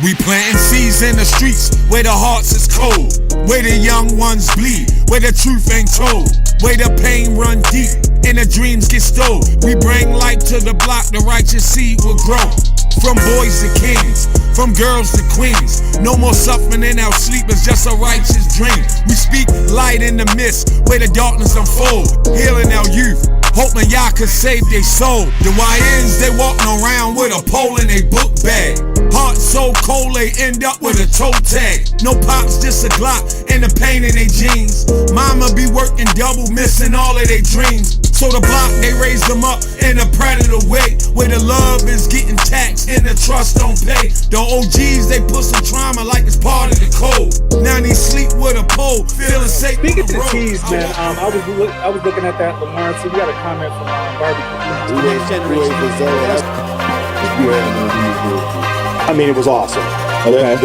We planting seeds in the streets where the hearts is cold, where the young ones bleed, where the truth ain't told, where the pain run deep and the dreams get stole. We bring life to the block, the righteous seed will grow. From boys to kings, from girls to queens. No more suffering in our sleep, it's just a righteous dream. We speak light in the mist where the darkness unfold, healing our youth, hoping y'all could save their soul. The YNs, they walking around with a pole in their book bag. Heart so cold they end up with a toe tag. No pops, just a Glock and the pain in their jeans. Mama be working double, missing all of their dreams. So the block, they raise them up in a predator way, where the love is getting taxed and the trust don't pay. The OGs, they put some trauma like it's part of the code. Now they sleep with a pole, feeling safe. Speaking to the keys, man, I was looking at that Lamar. So we got a comment from Barbie. I mean, it was awesome. Okay.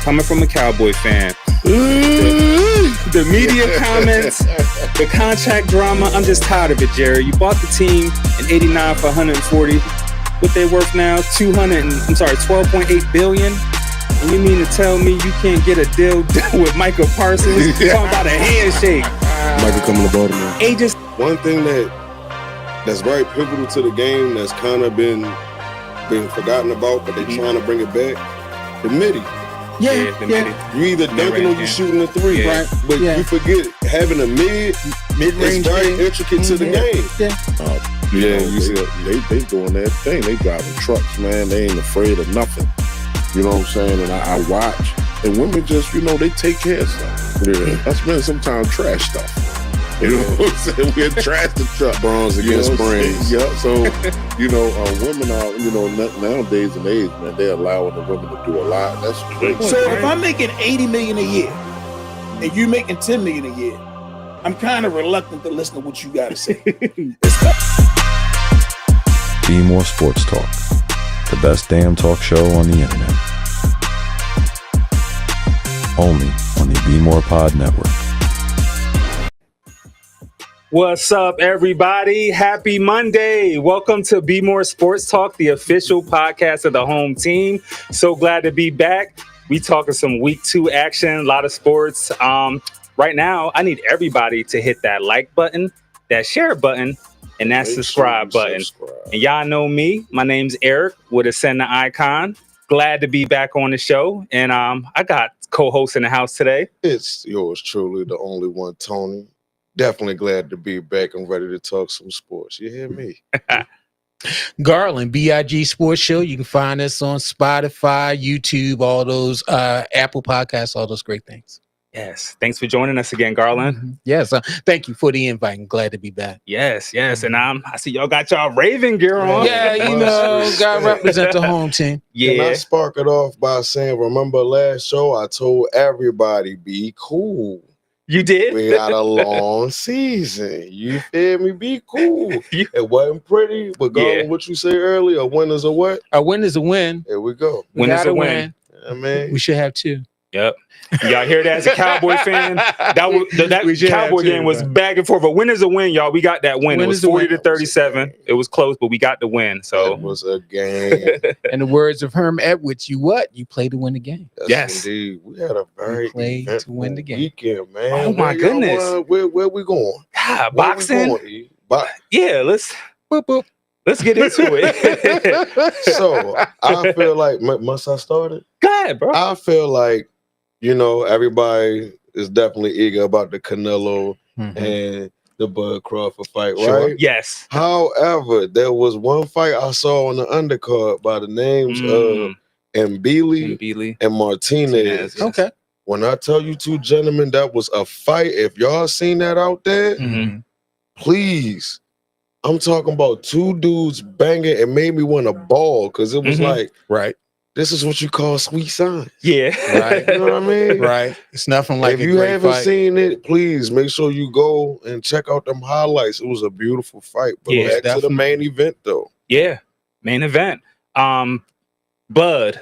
Coming from a Cowboy fan. The media comments, the contract drama, I'm just tired of it, Jerry. You bought the team in 89 for 140. What they worth now? 12.8 billion. And you mean to tell me you can't get a deal with Michael Parsons? Talking about a handshake. Michael coming to Baltimore. Agents. One thing that's very pivotal to the game that's kind of been forgotten about, but they're trying to bring it back. The midi. Yeah. You either dunking or you shooting a three, right? But you forget having a mid-range is very intricate to the game. You see, they doing that thing. They driving trucks, man. They ain't afraid of nothing. You know what I'm saying? And I watch, and women just, they take care of stuff. Yeah. That's been sometimes trash stuff. You know what I'm saying? We're trash the truck. Bronze against brains. Yeah, so, women are, nowadays in age, man, they're allowing the women to do a lot. That's great. So if I'm making $80 million a year and you're making $10 million a year, I'm kind of reluctant to listen to what you got to say. Bmore Sports Talk, the best damn talk show on the internet. Only on the BmorePod network. What's up, everybody? Happy Monday. Welcome to Bmore Sports Talk, the official podcast of the home team. So glad to be back. We talking some week 2 action, a lot of sports. Right now, I need everybody to hit that like button, that share button, and that subscribe button. And y'all know me. My name's Eric with a send the icon. Glad to be back on the show. And I got co-host in the house today. It's yours truly, the only one, Tony. Definitely glad to be back. I'm ready to talk some sports. You hear me? Garland, BIG Sports Show. You can find us on Spotify, YouTube, all those Apple Podcasts, all those great things. Yes. Thanks for joining us again, Garland. Mm-hmm. Yes. Thank you for the invite. I'm glad to be back. Yes. And I see y'all got y'all Raven gear on. Yeah, got to represent the home team. Yeah. Can I spark it off by saying, remember last show, I told everybody, be cool. You did? We got a long season. You feel me? Be cool. It wasn't pretty, but going what you say earlier, a win is a what? A win is a win. There we go. Win is a win. Yeah, man. We should have 2. Yep. Y'all hear that as a Cowboy fan? That Cowboy game was back and forth. But win is a win, y'all. We got that win. It was 40-37. It was close, but we got the win. So it was a game. In the words of Herm Edwards, you play to win the game. Yes, indeed. We had a very play to win the game weekend, man. Oh my goodness. Where we going? Boxing. Yeah, let's get into it. So I feel like, must I start it? Go ahead, bro. I feel like, everybody is definitely eager about the Canelo and the Bud Crawford fight, right? Yes. However, there was one fight I saw on the undercard by the names of Mbili and Martinez. Okay. When I tell you 2 gentlemen, that was a fight. If y'all seen that out there, please. I'm talking about 2 dudes banging. It made me want to ball because it was like, right. This is what you call sweet signs. Yeah. Right. You know what I mean? Right. It's nothing like if you haven't seen it, please make sure you go and check out them highlights. It was a beautiful fight. But back to the main event, though. Yeah. Main event. Bud,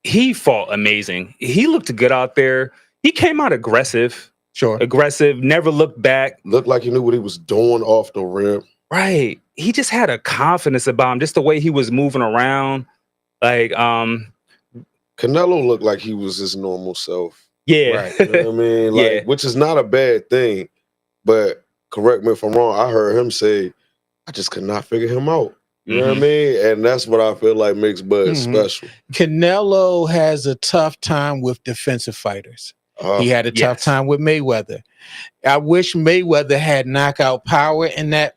he fought amazing. He looked good out there. He came out aggressive. Sure. Aggressive, never looked back. Looked like he knew what he was doing off the rip. Right. he just had a confidence about him, just the way he was moving around. Like, Canelo looked like he was his normal self. yeah, Right. You know what I mean? Like, Yeah. which is not a bad thing. But correct me if I'm wrong. I heard him say, I just could not figure him out. You know what I mean? And that's what I feel like makes Bud special. Canelo has a tough time with defensive fighters. He had a tough time with Mayweather. I wish Mayweather had knockout power in that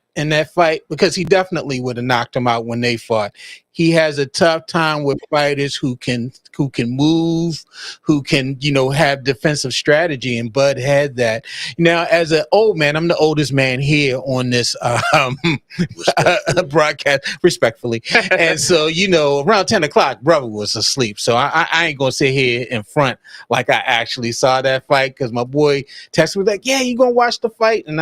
fight, because he definitely would have knocked him out when they fought. He has a tough time with fighters who can move, who can, have defensive strategy, and Bud had that. Now, as an old man, I'm the oldest man here on this broadcast, respectfully. And so, around 10 o'clock, brother was asleep. So I ain't gonna sit here in front like I actually saw that fight, because my boy texted me like, yeah, you gonna watch the fight? And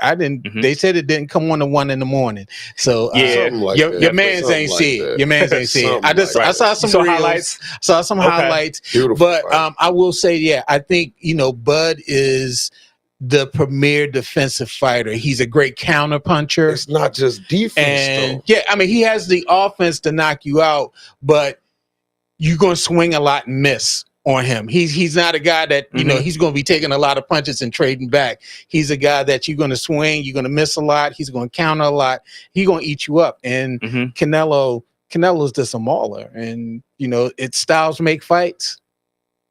I didn't. They said it didn't come on at 1 a.m. So your man's ain't see it. Your man's ain't see it. I saw some reels, highlights. Saw some highlights. Beautiful, but I will say, I think Bud is the premier defensive fighter. He's a great counter puncher. It's not just defense, though. He has the offense to knock you out, but you're gonna swing a lot and miss on him. He's not a guy that, he's going to be taking a lot of punches and trading back. He's a guy that you're going to swing, you're going to miss a lot, he's going to counter a lot, he's going to eat you up. And Canelo's just a mauler. And, it's styles make fights.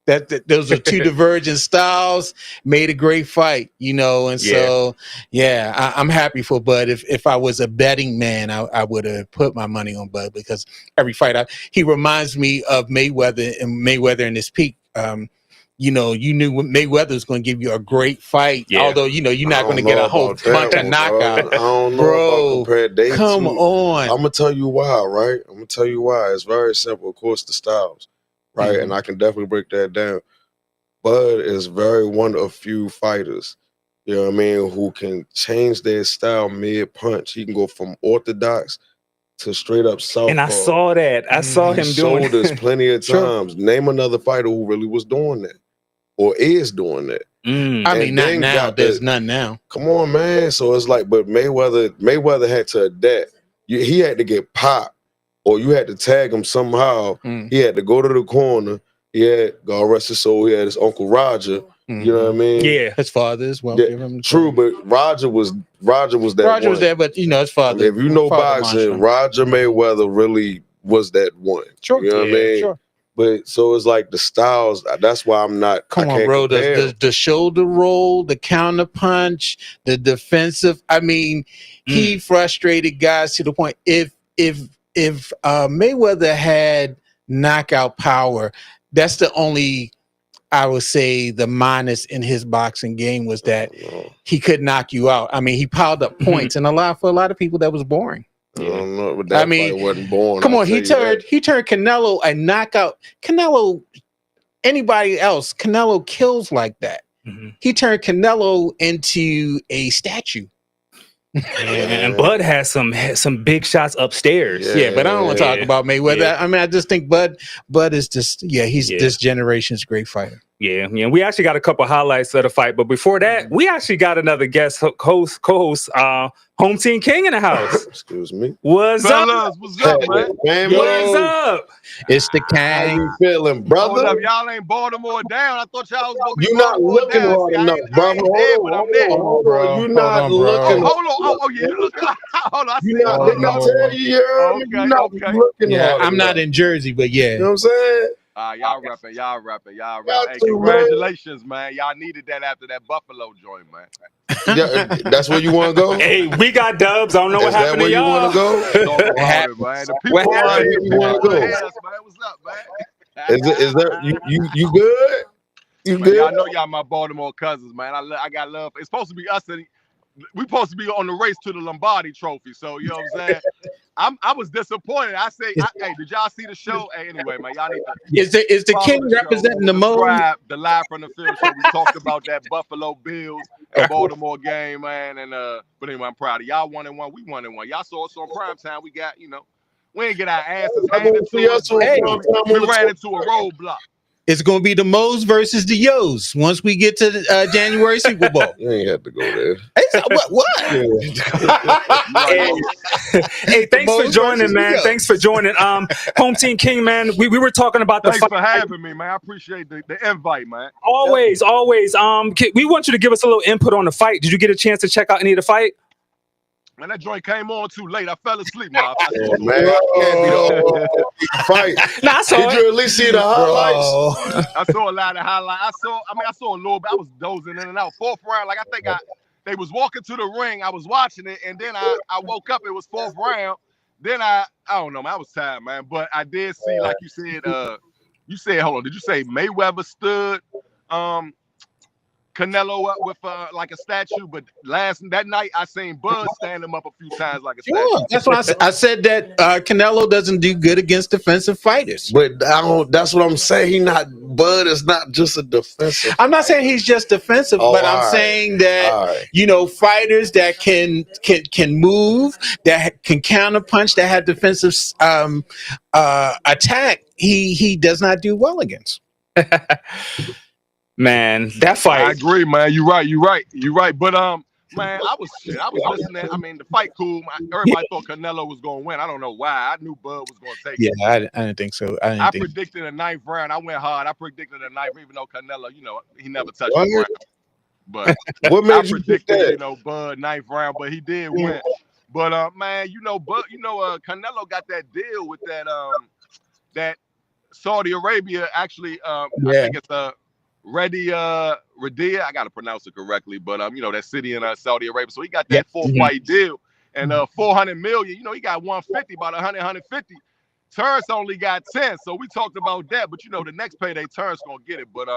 Those are two divergent styles, made a great fight, and so I'm happy for Bud. If I was a betting man, I would have put my money on Bud, because every fight he reminds me of Mayweather in his peak. You knew Mayweather was going to give you a great fight, although you're not going to get a whole bunch of knockouts. I don't know about compared day come two. on. I'm gonna tell you why, right? I'm gonna tell you why. It's very simple. Of course, the styles. Right, and I can definitely break that down. Bud is very one of few fighters, who can change their style mid-punch. He can go from orthodox to straight up southpaw. And I saw that. I saw him doing this plenty of times. Name another fighter who really was doing that or is doing that. Not now. There's none now. Come on, man. So it's like, but Mayweather had to adapt. He had to get popped, or you had to tag him somehow. He had to go to the corner. He had, God rest his soul, he had his Uncle Roger. You know what I mean? Yeah. His father as well. True, but Roger was that Roger was there, but his father. If you know boxing, Roger Mayweather really was that one. Sure. You know what I mean? Sure. But so it's like the styles, that's why I'm not. Come on, bro. The shoulder roll, the counter punch, the defensive. He frustrated guys to the point. If Mayweather had knockout power, that's the only, I would say, the minus in his boxing game was that he could knock you out. He piled up points, and for a lot of people that was boring. I don't know, but that fight wasn't boring. Come on, he turned Canelo a knockout. Canelo, anybody else, Canelo kills like that. He turned Canelo into a statue. And Bud has some big shots upstairs. But I don't want to talk about Mayweather. I just think Bud is just he's this generation's great fighter. Yeah. We actually got a couple highlights of the fight, but before that, we actually got another guest co-host, Home Team King in the house. Excuse me. What's up? What's up, man? What's up? It's the King. How you feeling, brother? Hold up, y'all ain't Baltimore down. I thought y'all was gonna be You're not looking hard enough, brother. Hold on, You're not looking. Hold on. Oh, yeah, you look. Hold on. You're not. Didn't I tell you? You're not looking hard. I'm not in Jersey, but You know what I'm saying? Y'all rapping. Got Hey, to, congratulations, man. Y'all needed that after that Buffalo joint, man. Yeah, that's where you want to go? Hey, we got dubs. I don't know what happened to y'all. Is that where you want to go? The people What happened? you want to go? What's up, man? Is that you good? You Man, good? y'all know y'all my Baltimore cousins, man. I got love. It's supposed to be us and we supposed to be on the race to the Lombardi Trophy. So you know what I'm saying? I was disappointed. I say, hey, did y'all see the show? Hey, anyway, man, y'all need to is the King representing the mode? The live from the field show. We talked about that Buffalo Bills and Baltimore game, man. And but anyway, I'm proud of y'all. 1-1. We 1-1. Y'all saw us on primetime. We got, we didn't get our asses handed to us. We ran into a roadblock. It's going to be the Mo's versus the Yo's once we get to the January Super Bowl. You ain't have to go there. What? Hey, thanks for Mo's joining, versus man. Yo's. Thanks for joining. Home Team King, man. We were talking about the Thanks fight. for having me, man. I appreciate the invite, man. Always. We want you to give us a little input on the fight. Did you get a chance to check out any of the fight? Man, that joint came on too late. I fell asleep, man. Man, fight. Nah, I saw Did it. you at least see the highlights? I saw a lot of highlights. I saw a little bit. I was dozing in and out. Fourth round, like they was walking to the ring. I was watching it, and then I woke up. It was fourth round. Then I don't know, man. I was tired, man. But I did see, like you said, hold on. Did you say Mayweather stood Canelo up with like a statue? But that night I seen Bud stand him up a few times like a statue. Sure. That's why I said that Canelo doesn't do good against defensive fighters. But that's what I'm saying. Bud is not just a defensive. I'm not saying he's just defensive, but I'm saying that fighters that can move, that can counterpunch, that have defensive attack, he does not do well against. Man, that fight. I agree, man. You're right. But man, I was listening. I mean, the fight cool. Everybody thought Canelo was gonna win. I don't know why. I knew Bud was gonna take it. Yeah, I didn't think so. I predicted a 9th round. I went hard. I predicted a 9th, even though Canelo, he never touched the ground. But what made I you predicted, Bud 9th round, but he did win. But man, Canelo got that deal with that Saudi Arabia. Actually, I think it's Riyadh. I gotta pronounce it correctly, but that city in Saudi Arabia. So he got that 4-fight deal, and $400 million. He got 150, about 150. Terrence only got 10, so we talked about that. But the next payday, Terrence gonna get it. But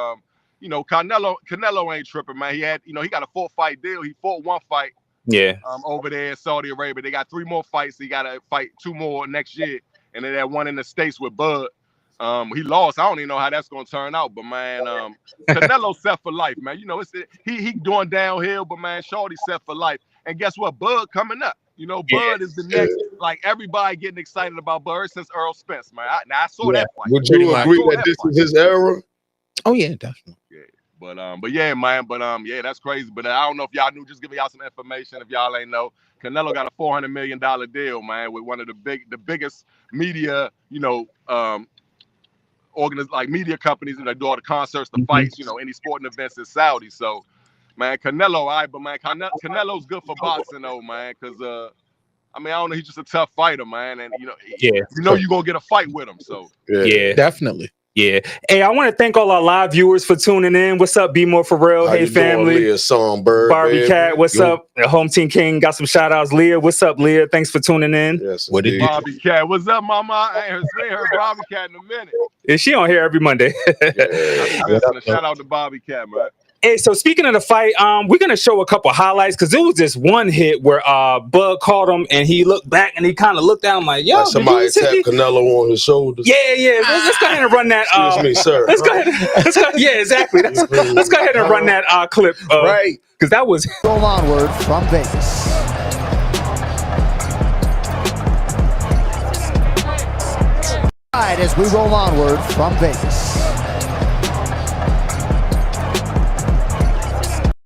Canelo ain't tripping, man. He had, he got a 4-fight deal. He fought 1 fight. Yeah. Over there in Saudi Arabia, they got 3 more fights. So he got to fight 2 more next year, and then that one in the States with Bud. He lost. I don't even know how that's gonna turn out, but man, Canelo set for life, man. He doing downhill, but man, Shorty set for life. And guess what? Bud coming up. Bud is the next. Like everybody getting excited about Bud since Earl Spence, man. I saw that fight. Would you agree that this is his era? Oh yeah, definitely. Yeah. But yeah, man. Yeah, that's crazy. But I don't know if y'all knew. Just giving y'all some information. If y'all ain't know, Canelo got a $400 million deal, man, with one of the biggest media, like media companies, and they do all the concerts, the fights, any sporting events in Saudi. So, man, Canelo, all right, but man, Canelo's good for boxing, though, man, because I don't know, he's just a tough fighter, man, and you're gonna get a fight with him. So, yeah, definitely. Yeah. Hey, I want to thank all our live viewers for tuning in. What's up, Bmore for real? Hey, family. Leah Songbird, Barbie Cat, what's up? Home Team King, got some shout outs. Leah, what's up, Leah? Thanks for tuning in. Yes, what did you? Barbie Cat, what's up, mama? I ain't heard Barbie Cat in a minute. Is she on here every Monday? Shout out to Barbie Cat, man. Hey, so speaking of the fight, we're gonna show a couple highlights because there was this one hit where Bud caught him and he looked back and he kind of looked down like, yo, like somebody tapped Canelo on his shoulders. Yeah. Let's go ahead and run that. Excuse me, sir. Let's go ahead. Yeah, exactly. Let's go ahead and run that clip. Right, because that was. Roll onward from Vegas. Right, as we roll onward from Vegas.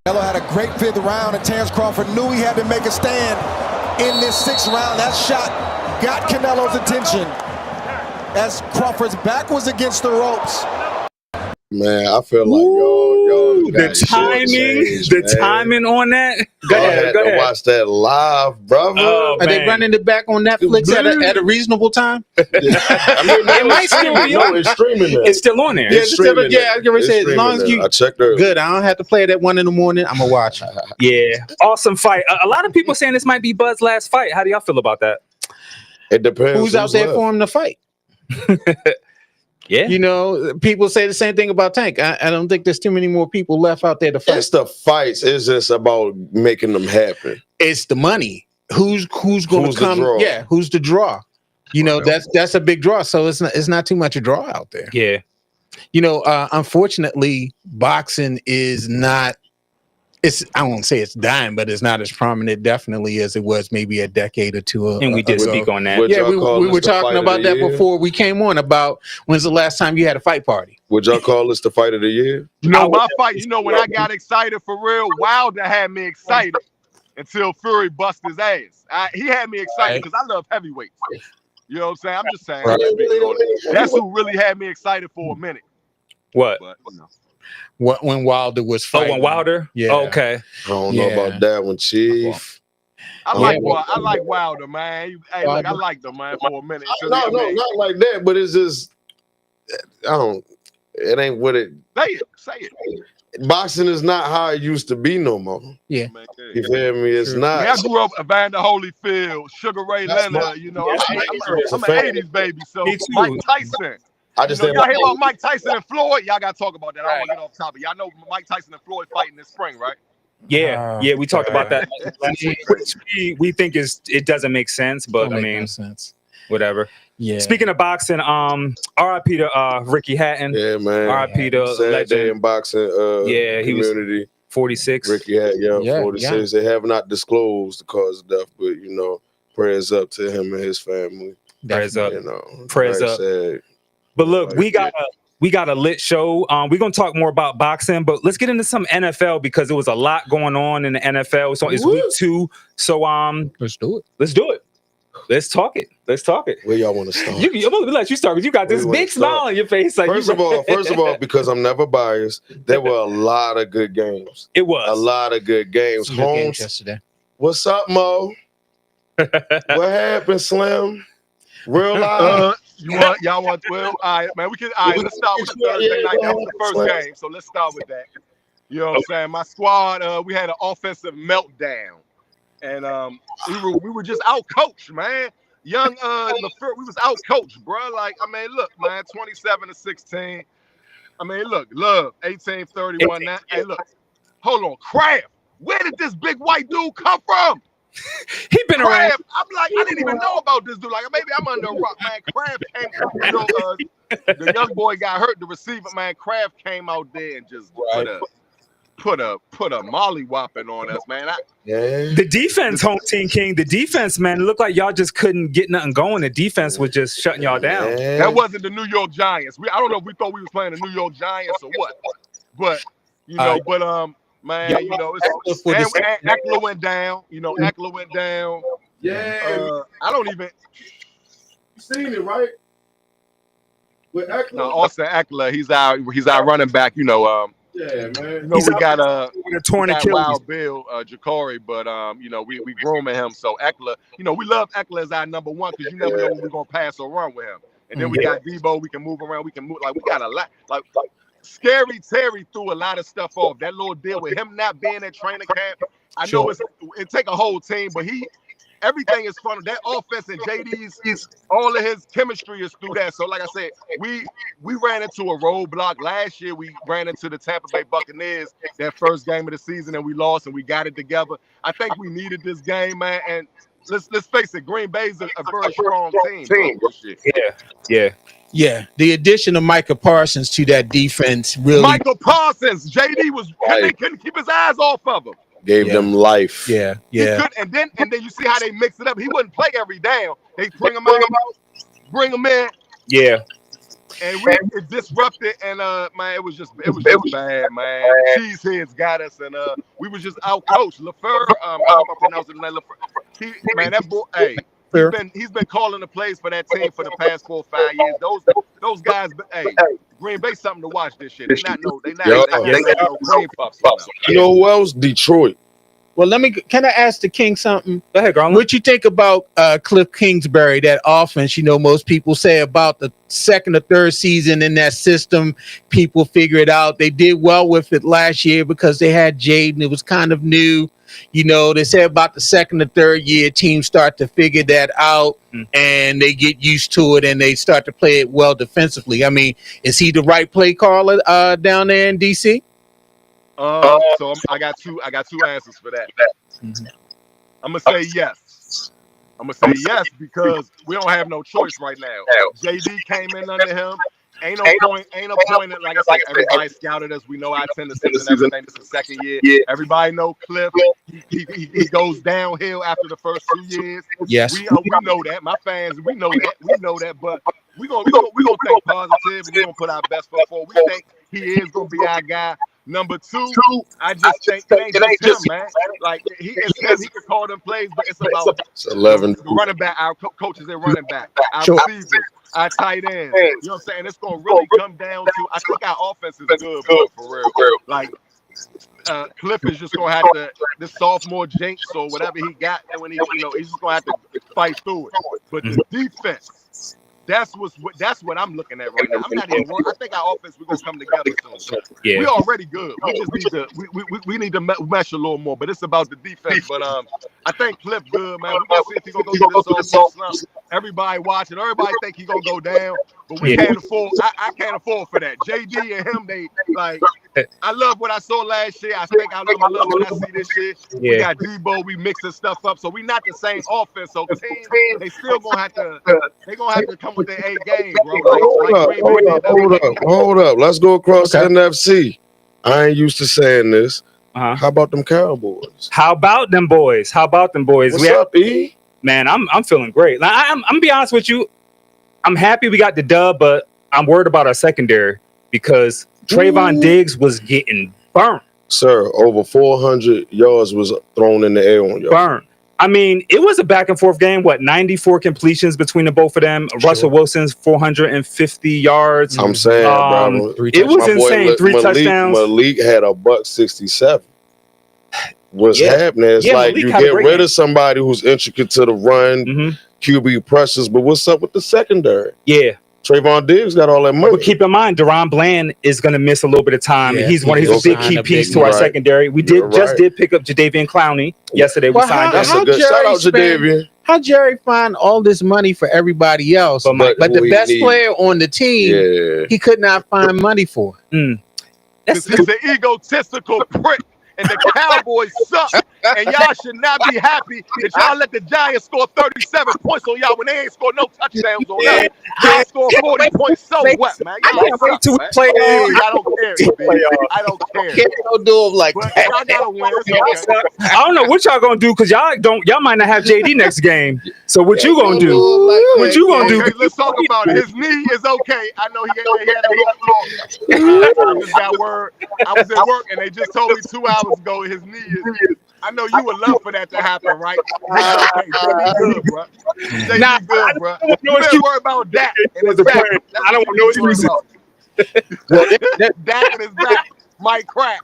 Canelo had a great 5th round, and Terrence Crawford knew he had to make a stand in this 6th round. That shot got Canelo's attention as Crawford's back was against the ropes. Man, I feel like y'all the timing on that. Go ahead. Watch that live, brother. Are they running it back on Netflix at a reasonable time? It might still be on. It's streaming there. It's still on there. I was gonna say, as long as you I checked earlier. good, I don't have to play it at 1 a.m. I'm gonna watch it. Yeah, awesome fight. A lot of people saying this might be Bud's last fight. How do y'all feel about that? It depends. Who's out there for him to fight? Yeah, people say the same thing about Tank. I don't think there's too many more people left out there to fight. It's the fights. It's just about making them happen. It's the money. Who's going to come? Yeah, who's the draw? That's a big draw. So it's not too much a draw out there. Yeah. Unfortunately, boxing is not I won't say it's dying, but it's not as prominent definitely as it was maybe a decade or two ago. And we did speak on that. Yeah, we were talking about that before we came on about when's the last time you had a fight party. Would y'all call this the fight of the year? You know, my fight, you know, when I got excited for real, Wilder had me excited until Fury bust his ass. He had me excited because I love heavyweights. You know what I'm saying? I'm just saying. That's who really had me excited for a minute. What? But, you know. What when Wilder was fighting? Oh, when Wilder? Yeah. Oh, okay. I don't know about that one, Chief. I like Wilder, man. Hey, look, I liked him, man, for a minute. No, not like that, but it's just it ain't what it. Say it. Boxing is not how it used to be no more. Yeah. You feel me? It's not. I grew up Evander Holyfield, Sugar Ray Leonard, you know, I'm an 80s baby, so Mike Tyson. Y'all hear about Mike Tyson and Floyd? Y'all got to talk about that. I don't want to get off topic. Y'all know Mike Tyson and Floyd fighting this spring, right? Yeah, we talked about that. We think it doesn't make sense, but I mean, whatever. Yeah. Speaking of boxing, R.I.P. to Ricky Hatton. Yeah, man. R.I.P. to sad legend. day in boxing. He was 46. Ricky Hatton, 46. They have not disclosed the cause of death, but you know, prayers up to him and his family. Prayers up. You know, prayers up. Sad. But look, we got a lit show. We're gonna talk more about boxing, but let's get into some NFL because there was a lot going on in the NFL. So it's week 2. So let's do it. Let's do it. Let's talk it. Where y'all want to start? I'm gonna let you start because you got this big smile on your face. Like first of all, because I'm never biased, there were a lot of good games. It was a lot of good games. Holmes yesterday. What's up, Mo? What happened, Slim? Real life. Y'all want 12? All right, man. Let's start with the Thursday night. That was the first game, so let's start with that. You know what I'm saying? My squad, we had an offensive meltdown, and we were just out coached, man. Young LaFleur, we was out coached, bro. Like, I mean, look, man, 27-16. I mean, look, Love, 18-31. Now, hey, look, hold on, Kraft. Where did this big white dude come from? He been around. I'm like, I didn't even know about this dude. Like, maybe I'm under a rock, man. Kraft came, you know, the young boy got hurt. The receiver, man, Kraft came out there and just put a molly whopping on us, man. The defense, home team king. The defense, man, it looked like y'all just couldn't get nothing going. The defense was just shutting y'all down. That wasn't the New York Giants. I don't know if we thought we was playing the New York Giants or what, but you know, man, you know, Eckler went down. You know, Eckler went down. Yeah. I don't even. You seen it, right? With Eckler. No, Austin Eckler. He's our running back. You know, yeah, man. You know, we got a torn Achilles. Wild Bill, Ja'Cory, but you know, we grooming him. So Eckler, you know, we love Eckler as our number one because you never know when we're gonna pass or run with him. And then we got Debo. We can move around. We can move. Like we got a lot. Like Scary Terry threw a lot of stuff off. That little deal with him not being at training camp. I know it take a whole team, but everything is fun. That offense and JD's all of his chemistry is through that. So like I said, we ran into a roadblock last year. We ran into the Tampa Bay Buccaneers that first game of the season and we lost and we got it together. I think we needed this game, man. And let's face it, Green Bay's a very strong team. Yeah. The addition of Micah Parsons to that defense really. Michael Parsons, JD couldn't keep his eyes off of him. Gave them life. Yeah. And then you see how they mix it up. He wouldn't play every down. They bring him out, bring him in. Yeah. And it disrupted, and man, it was just bad, man. Cheeseheads got us, and we was just out coached. LaFleur, I don't know if I pronounced his name. LaFleur. Man, that boy, hey, he's been calling the plays for that team for the past 4 or 5 years. Those guys, hey, Green Bay something to watch this shit. They not no cream puffs. You know who else? Detroit. Well, can I ask the King something? Go ahead, Garland. What you think about Cliff Kingsbury, that offense? You know, most people say about the second or third season in that system, people figure it out. They did well with it last year because they had Jaden. It was kind of new. You know, they say about the second or third year, teams start to figure that out and they get used to it and they start to play it well defensively. I mean, is he the right play caller down there in DC? So I got two answers for that. I'm gonna say yes. I'm gonna say yes because we don't have no choice right now. JD came in under him. Ain't no point. Like I said, everybody scouted us. We know our tendencies and everything. This is the second year. Everybody know Cliff. He goes downhill after the first 2 years. Yes, we know that. My fans, we know that. But we gonna think positive, and we gonna put our best foot forward. We think he is gonna be our guy. Number two, I just think it ain't just him, man. Like he can call them plays, but it's about 11 the running back, our coaches at running back, our receivers, our tight ends. You know what I'm saying? It's gonna really come down to. I think our offense is good for real. Like Cliff is just gonna have to this sophomore jinx or whatever he got, and when he's just gonna have to fight through it. But the defense. That's what I'm looking at right now. I'm not even worried. I think our offense we're gonna come together soon. Yeah. We already good. We just need to we need to mesh a little more. But it's about the defense. But I think Cliff good, man. We're gonna see if he's gonna go through this all slump. Everybody watching. Everybody think he's gonna go down, but we can't afford. I can't afford for that. JD and him, they like. I love what I saw last year. I think I'm gonna love what I see this year. We got Debo. We mixing stuff up, so we not the same offense. So team, they still gonna have to. They gonna have to come with their A game, bro. Hold up. Let's go across the NFC. I ain't used to saying this. How about them Cowboys? How about them boys? What's up, E? Man, I'm feeling great. Like, I'm gonna be honest with you. I'm happy we got the dub, but I'm worried about our secondary because Trayvon Diggs was getting burnt. Sir, over 400 yards was thrown in the air on y'all. Burnt. I mean, it was a back and forth game. 94 completions between the both of them. Sure. Russell Wilson's 450 yards. I'm saying, bro, it was insane. 3 touchdowns. Malik had a $167. What's happening? It's like Malik, you get rid of somebody who's intricate to the run, QB pressures, but what's up with the secondary? Yeah. Trayvon Diggs got all that money. But keep in mind, Deron Bland is going to miss a little bit of time. Yeah, he's a big key piece to our secondary. We did pick up Jadeveon Clowney yesterday. We signed him. That's a good shout out, Jadeveon. How Jerry find all this money for everybody else, but the best player on the team, he could not find money for. He's an egotistical prick. And the Cowboys suck, and y'all should not be happy that y'all let the Giants score 37 points on y'all when they ain't scored no touchdowns on them. Y'all score 40 points, so what, man? Y'all suck, man. I don't care. I don't care. Can't do them like that. Y'all gotta win. Okay. I don't know what y'all gonna do because y'all might not have JD next game. So what you gonna do? What you gonna do? Let's talk about it. His knee is okay. I know he had a little. I just got word. I was at work and they just told me 2 hours ago his knee is. I know you would love for that to happen, right? Okay, JD good, bro. JD good, bro. You better worry about that and his back. I don't want no excuses. Dak and his back might crack.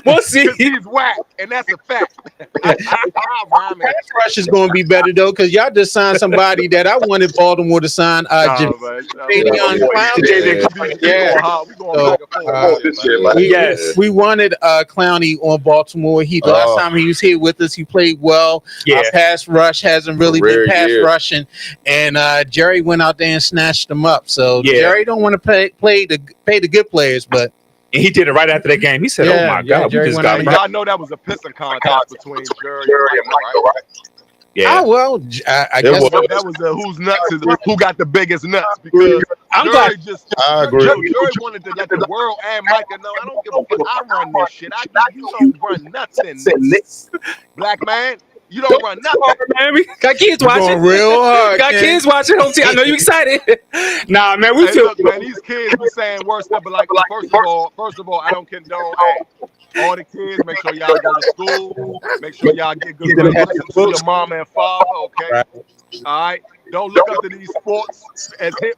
We'll see. He's whack, and that's a fact. Pass rush is going to be better though, because y'all just signed somebody that I wanted Baltimore to sign. We wanted Clowney on Baltimore. Last time he was here with us, he played well. Pass rush hasn't really been pass rushing, and Jerry went out there and snatched him up. So Jerry don't want to pay the good players, but. And he did it right after that game. He said, "Oh my God, we just got." Y'all know that was a pissing contest between Jerry and Michael, right? Yeah. I guess that was who's nuts is who got the biggest nuts because Jerry wanted to let the world and Michael know I don't give a fuck. I run this shit. You don't run nuts in this. Black man. You don't run nothing. Got kids watching. Real hard. Got kids watching. Home team. I know you excited. Nah, man, we feel. Look, man, these kids be saying worse stuff, but like first of all, I don't condone. All the kids, make sure y'all go to school. Make sure y'all get good listen to your mom and father. Okay. All right. Don't look up to these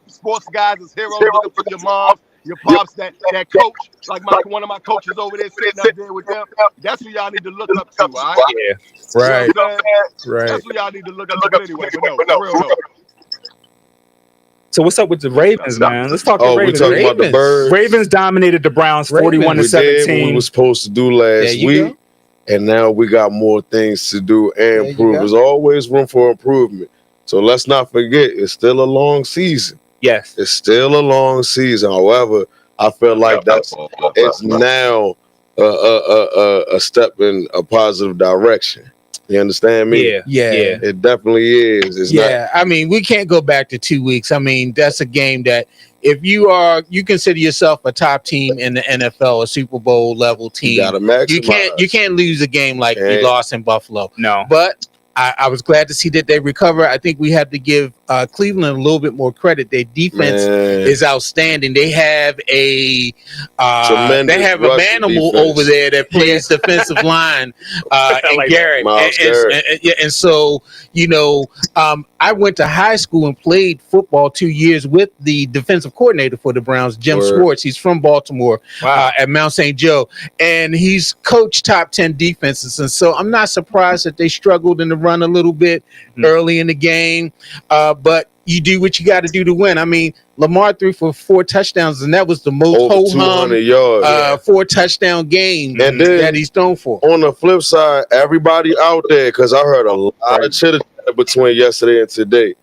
sports guys as heroes. Look up to your mom. Your pops, that coach, like one of my coaches over there sitting up there with them. That's who y'all need to look up to, all right? Yeah, right. You know right. That's who y'all need to look up to anyway. But no, real no. So what's up with the Ravens, man? Let's talk the Ravens. We talking about the Birds. Ravens dominated the Browns 41-17. We were supposed to do last week, and now we got more things to do and improve. There's always room for improvement. So let's not forget, it's still a long season. Yes, it's still a long season. However, I feel like it's now a step in a positive direction. You understand me? Yeah. It definitely is. It's not. I mean, we can't go back to 2 weeks. I mean, that's a game that if you consider yourself a top team in the NFL, a Super Bowl level team, You gotta maximize. you can't lose a game like you lost in Buffalo. No. But I was glad to see that they recover. I think we have to give Cleveland a little bit more credit. Their defense is outstanding. They have a manimal over there that plays defensive line, and like Garrett. And so, I went to high school and played football 2 years with the defensive coordinator for the Browns, Jim Schwartz. He's from Baltimore at Mount St. Joe, and he's coached top 10 defenses. And so I'm not surprised that they struggled in the run a little bit early in the game, but you do what you got to do to win. I mean, Lamar threw for 4 touchdowns, and that was the most ho-hum 4 touchdown game that he's thrown for. On the flip side, everybody out there, because I heard a lot of chitter between yesterday and today.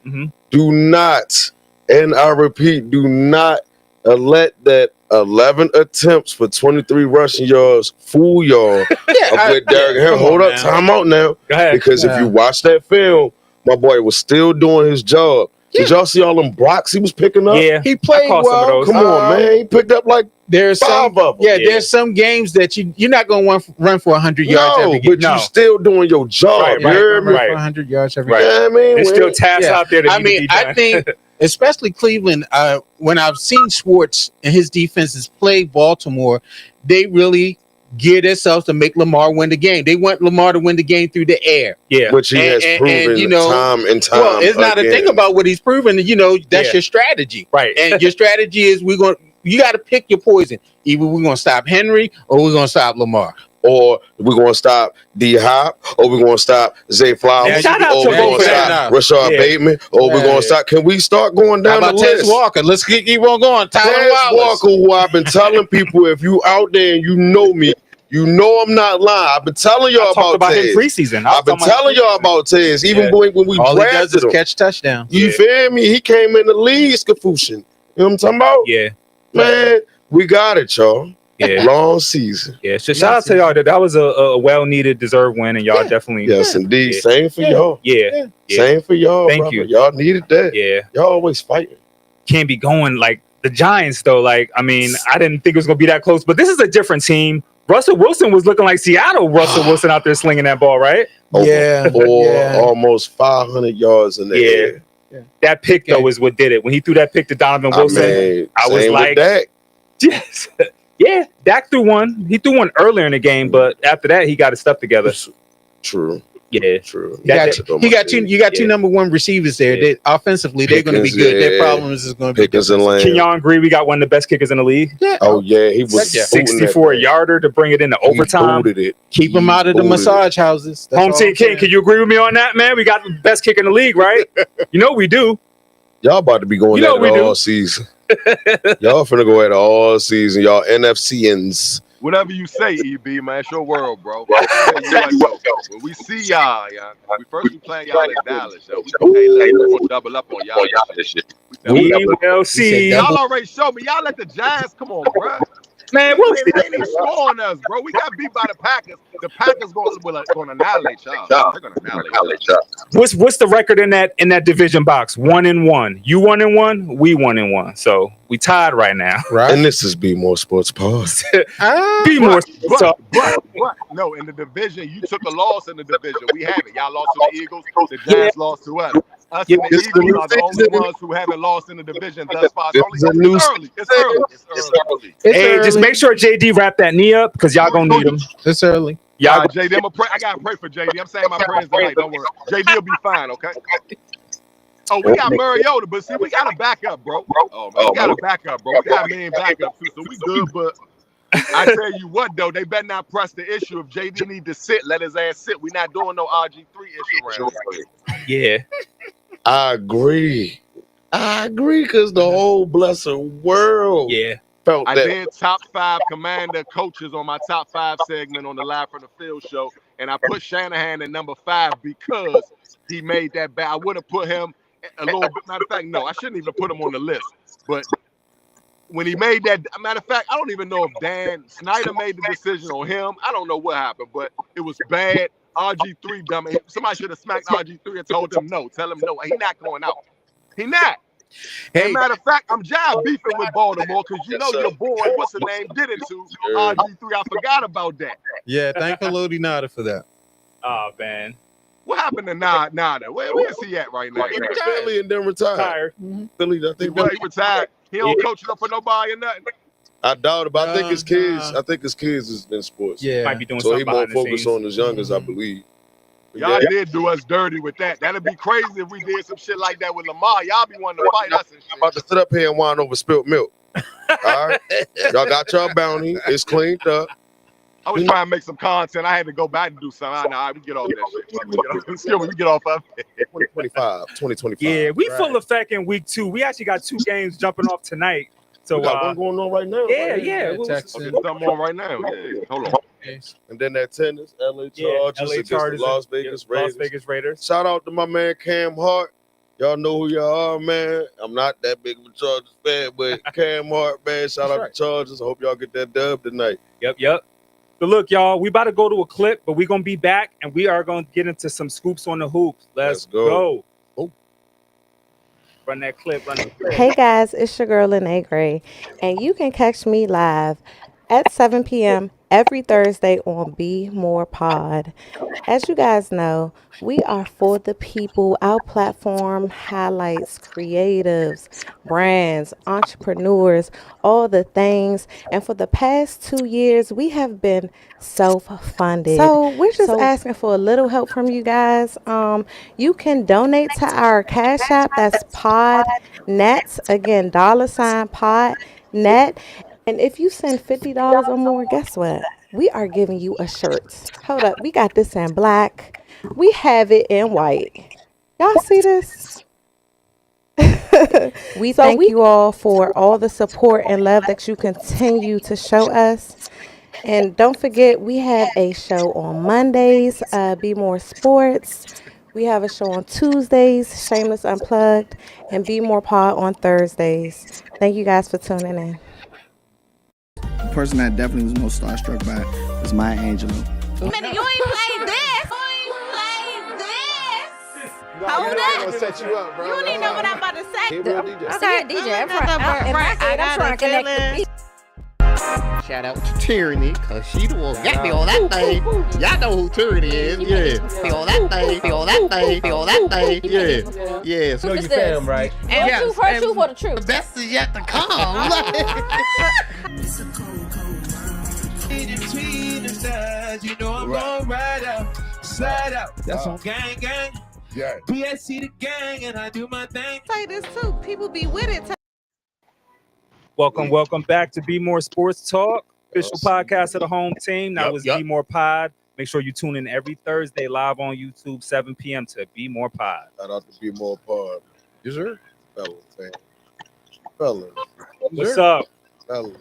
Do not, and I repeat, do not let that 11 attempts for 23 rushing yards fool y'all. With Derrick Henry. Hold up, time out now. Because if you watch that film, my boy was still doing his job. Did y'all see all them blocks he was picking up? Yeah, he played well. Come on, man. He picked up like there's 5 of them. There's some games that you're not going to run for 100 yards every game. But you're still doing your job. Right. For 100 yards every game. Yeah, I mean, there's still tasks out there that need to be done. I think, especially Cleveland, when I've seen Schwartz and his defenses play Baltimore, they really gear themselves to make Lamar win the game. They want Lamar to win the game through the air. Which he has proven time and time. Well, it's not a thing about what he's proven. That's your strategy. Right. And your strategy is you got to pick your poison. Either we're going to stop Henry or we're going to stop Lamar. Or we're going to stop D-Hop, or we're going to stop Zay Flowers, or we're going to stop Rashard Bateman, or we're going to stop. Can we start going down the list? Tez Walker? Let's keep on going. Tez Walker, who I've been telling people, if you out there and you know me, you know I'm not lying. I've been telling y'all about him preseason. I've been telling y'all about Tez, even when we all drafted he does is him. catch touchdowns. You feel me? He came in the league scafooshin'. You know what I'm talking about? Yeah. Man, we got it, y'all. Yeah. Long season. Yeah. So shout out to y'all. That was a well-needed, deserved win, and y'all definitely. Yes, indeed. Yeah. Same for y'all. Yeah. Same for y'all. Thank brother. you. Y'all needed that. Yeah. Y'all always fighting. Can't be going like the Giants, though. Like, I mean, I didn't think it was going to be that close, but this is a different team. Russell Wilson was looking like Seattle Russell Wilson out there slinging that ball, right? Almost 500 yards in the air. Yeah. That pick, though, is what did it. When he threw that pick to Donovan Wilson, I was like, yes. Yeah, Dak threw one. He threw one earlier in the game, but after that, he got his stuff together. True. Yeah, true. You got two number one receivers there. They, offensively, they're going to be good. Their problem is going to be Pickens and Lamb. Can y'all agree we got one of the best kickers in the league? Yeah. Oh yeah, he was 64-yarder to bring it into overtime. Keep him out of the massage houses. Home team King, can you agree with me on that, man? We got the best kicker in the league, right? You know we do. Y'all about to be going at it all season. Y'all finna go at it all season. Y'all NFCians. Whatever you say, EB, man, it's your world, bro. When we see y'all, we playing y'all in Dallas, yo. We double up on y'all this shit. We will see. Y'all already showed me. Y'all let the Giants come on, bro. Man, we'll see. They ain't even scoring us, bro. We got beat by the Packers. The Packers going to annihilate y'all. They're going to annihilate y'all. What's the record in that division box? 1-1. You 1-1. We 1-1. So we tied right now. Right. And this is Bmore Sports Pod. Bmore Sports. But no, in the division, you took a loss in the division. We have it. Y'all lost to the Eagles. The Giants lost to us. Us and the Eagles are the only ones who haven't lost in the division thus far. It's early. Hey, just make sure JD wrap that knee up because y'all gonna need him. It's early. Y'all, JD, I gotta pray for JD. I'm saying my prayers tonight. Don't worry. JD will be fine. Okay. Oh, we got Mariota, but see, we got a backup, bro. Oh man, we got a backup, bro. We got main backup too, so we good. But I tell you what, though, they better not press the issue. If JD need to sit, let his ass sit. We're not doing no RG3 issue around here. Yeah. I agree because the whole blessed world felt that. I did top 5 commander coaches on my top 5 segment on the Live from the Field show, and I put Shanahan at number 5 because he made that bad. I would have put him a little bit. Matter of fact, no, I shouldn't even put him on the list. But when he made that, matter of fact, I don't even know if Dan Snyder made the decision on him. I don't know what happened, but it was bad. RG3 dummy. Somebody should have smacked RG3 and told him no. Tell him no. He not going out. He not. Hey, matter of fact, I'm jive beefing with Baltimore because you know your boy, what's the name, did it to RG3. I forgot about that. Yeah, thank Lodi Nada for that. Oh man. What happened to Nada? Where is he at right now? He Philly and then retired. Philly, I think. He retired. He don't coach it up for nobody or nothing. I doubt it, but I think his kids. I think his kids is in sports. Yeah, might be doing so he something more behind the focused scenes. on his youngest, I believe. Y'all did do us dirty with that. That'd be crazy if we did some shit like that with Lamar. Y'all be wanting to fight us and shit. I'm about to sit up here and whine over spilt milk. All right, y'all got your bounty. It's cleaned up. I was trying to make some content. I had to go back and do something. Nah, we get off that shit. We get off of it. 2025. Yeah, we full effect in week 2. We actually got 2 games jumping off tonight. So we got one going on right now. Yeah, right? yeah. Something on right now. Yeah. Hold on. And then that tennis, LA Chargers against the Las Vegas Raiders. Shout out to my man Cam Hart. Y'all know who y'all are, man. I'm not that big of a Chargers fan, but Cam Hart, man. Shout out to Chargers. I hope y'all get that dub tonight. Yep. But look, y'all, we about to go to a clip, but we're going to be back, and we are going to get into some scoops on the hoops. Let's go. Oh. Run that clip. Hey, guys, it's your girl, Lene Gray, and you can catch me live at 7 p.m. every Thursday on BmorePod. As you guys know, we are for the people. Our platform highlights creatives, brands, entrepreneurs, all the things. And for the past 2 years, we have been self-funded. So we're just asking for a little help from you guys. You can donate to our Cash App. That's PodNet. Again, $PodNet. And if you send $50 or more, guess what? We are giving you a shirt. Hold up. We got this in black. We have it in white. Y'all see this? We thank you all for all the support and love that you continue to show us. And don't forget, we have a show on Mondays, Bmore Sports. We have a show on Tuesdays, Shameless Unplugged, and BmorePod on Thursdays. Thank you guys for tuning in. The person that definitely was most starstruck by was Maya Angelou. You ain't played this. Hold up. I'm gonna set you up, bro. You don't even know what I'm about to say. Okay, DJ. I'm trying to connect the beat. Shout out to Tyranny, cause she the one got me on that thing. Y'all know who Tyranny is, yeah. Feel that thing. Yeah. So you fam, right? And yes, her truth for the truth. The best is yet to come. You know I'm gon' ride out, slide out. That's on gang. Yeah. PSC the gang, and I do my thing. Say this too. People be with it. Welcome back to Bmore Sports Talk, official podcast of the home team. That was BmorePod. Make sure you tune in every Thursday live on YouTube, 7 p.m. to BmorePod. Shout out to BmorePod. Yes, sir. Fellas. What's up? Fellas.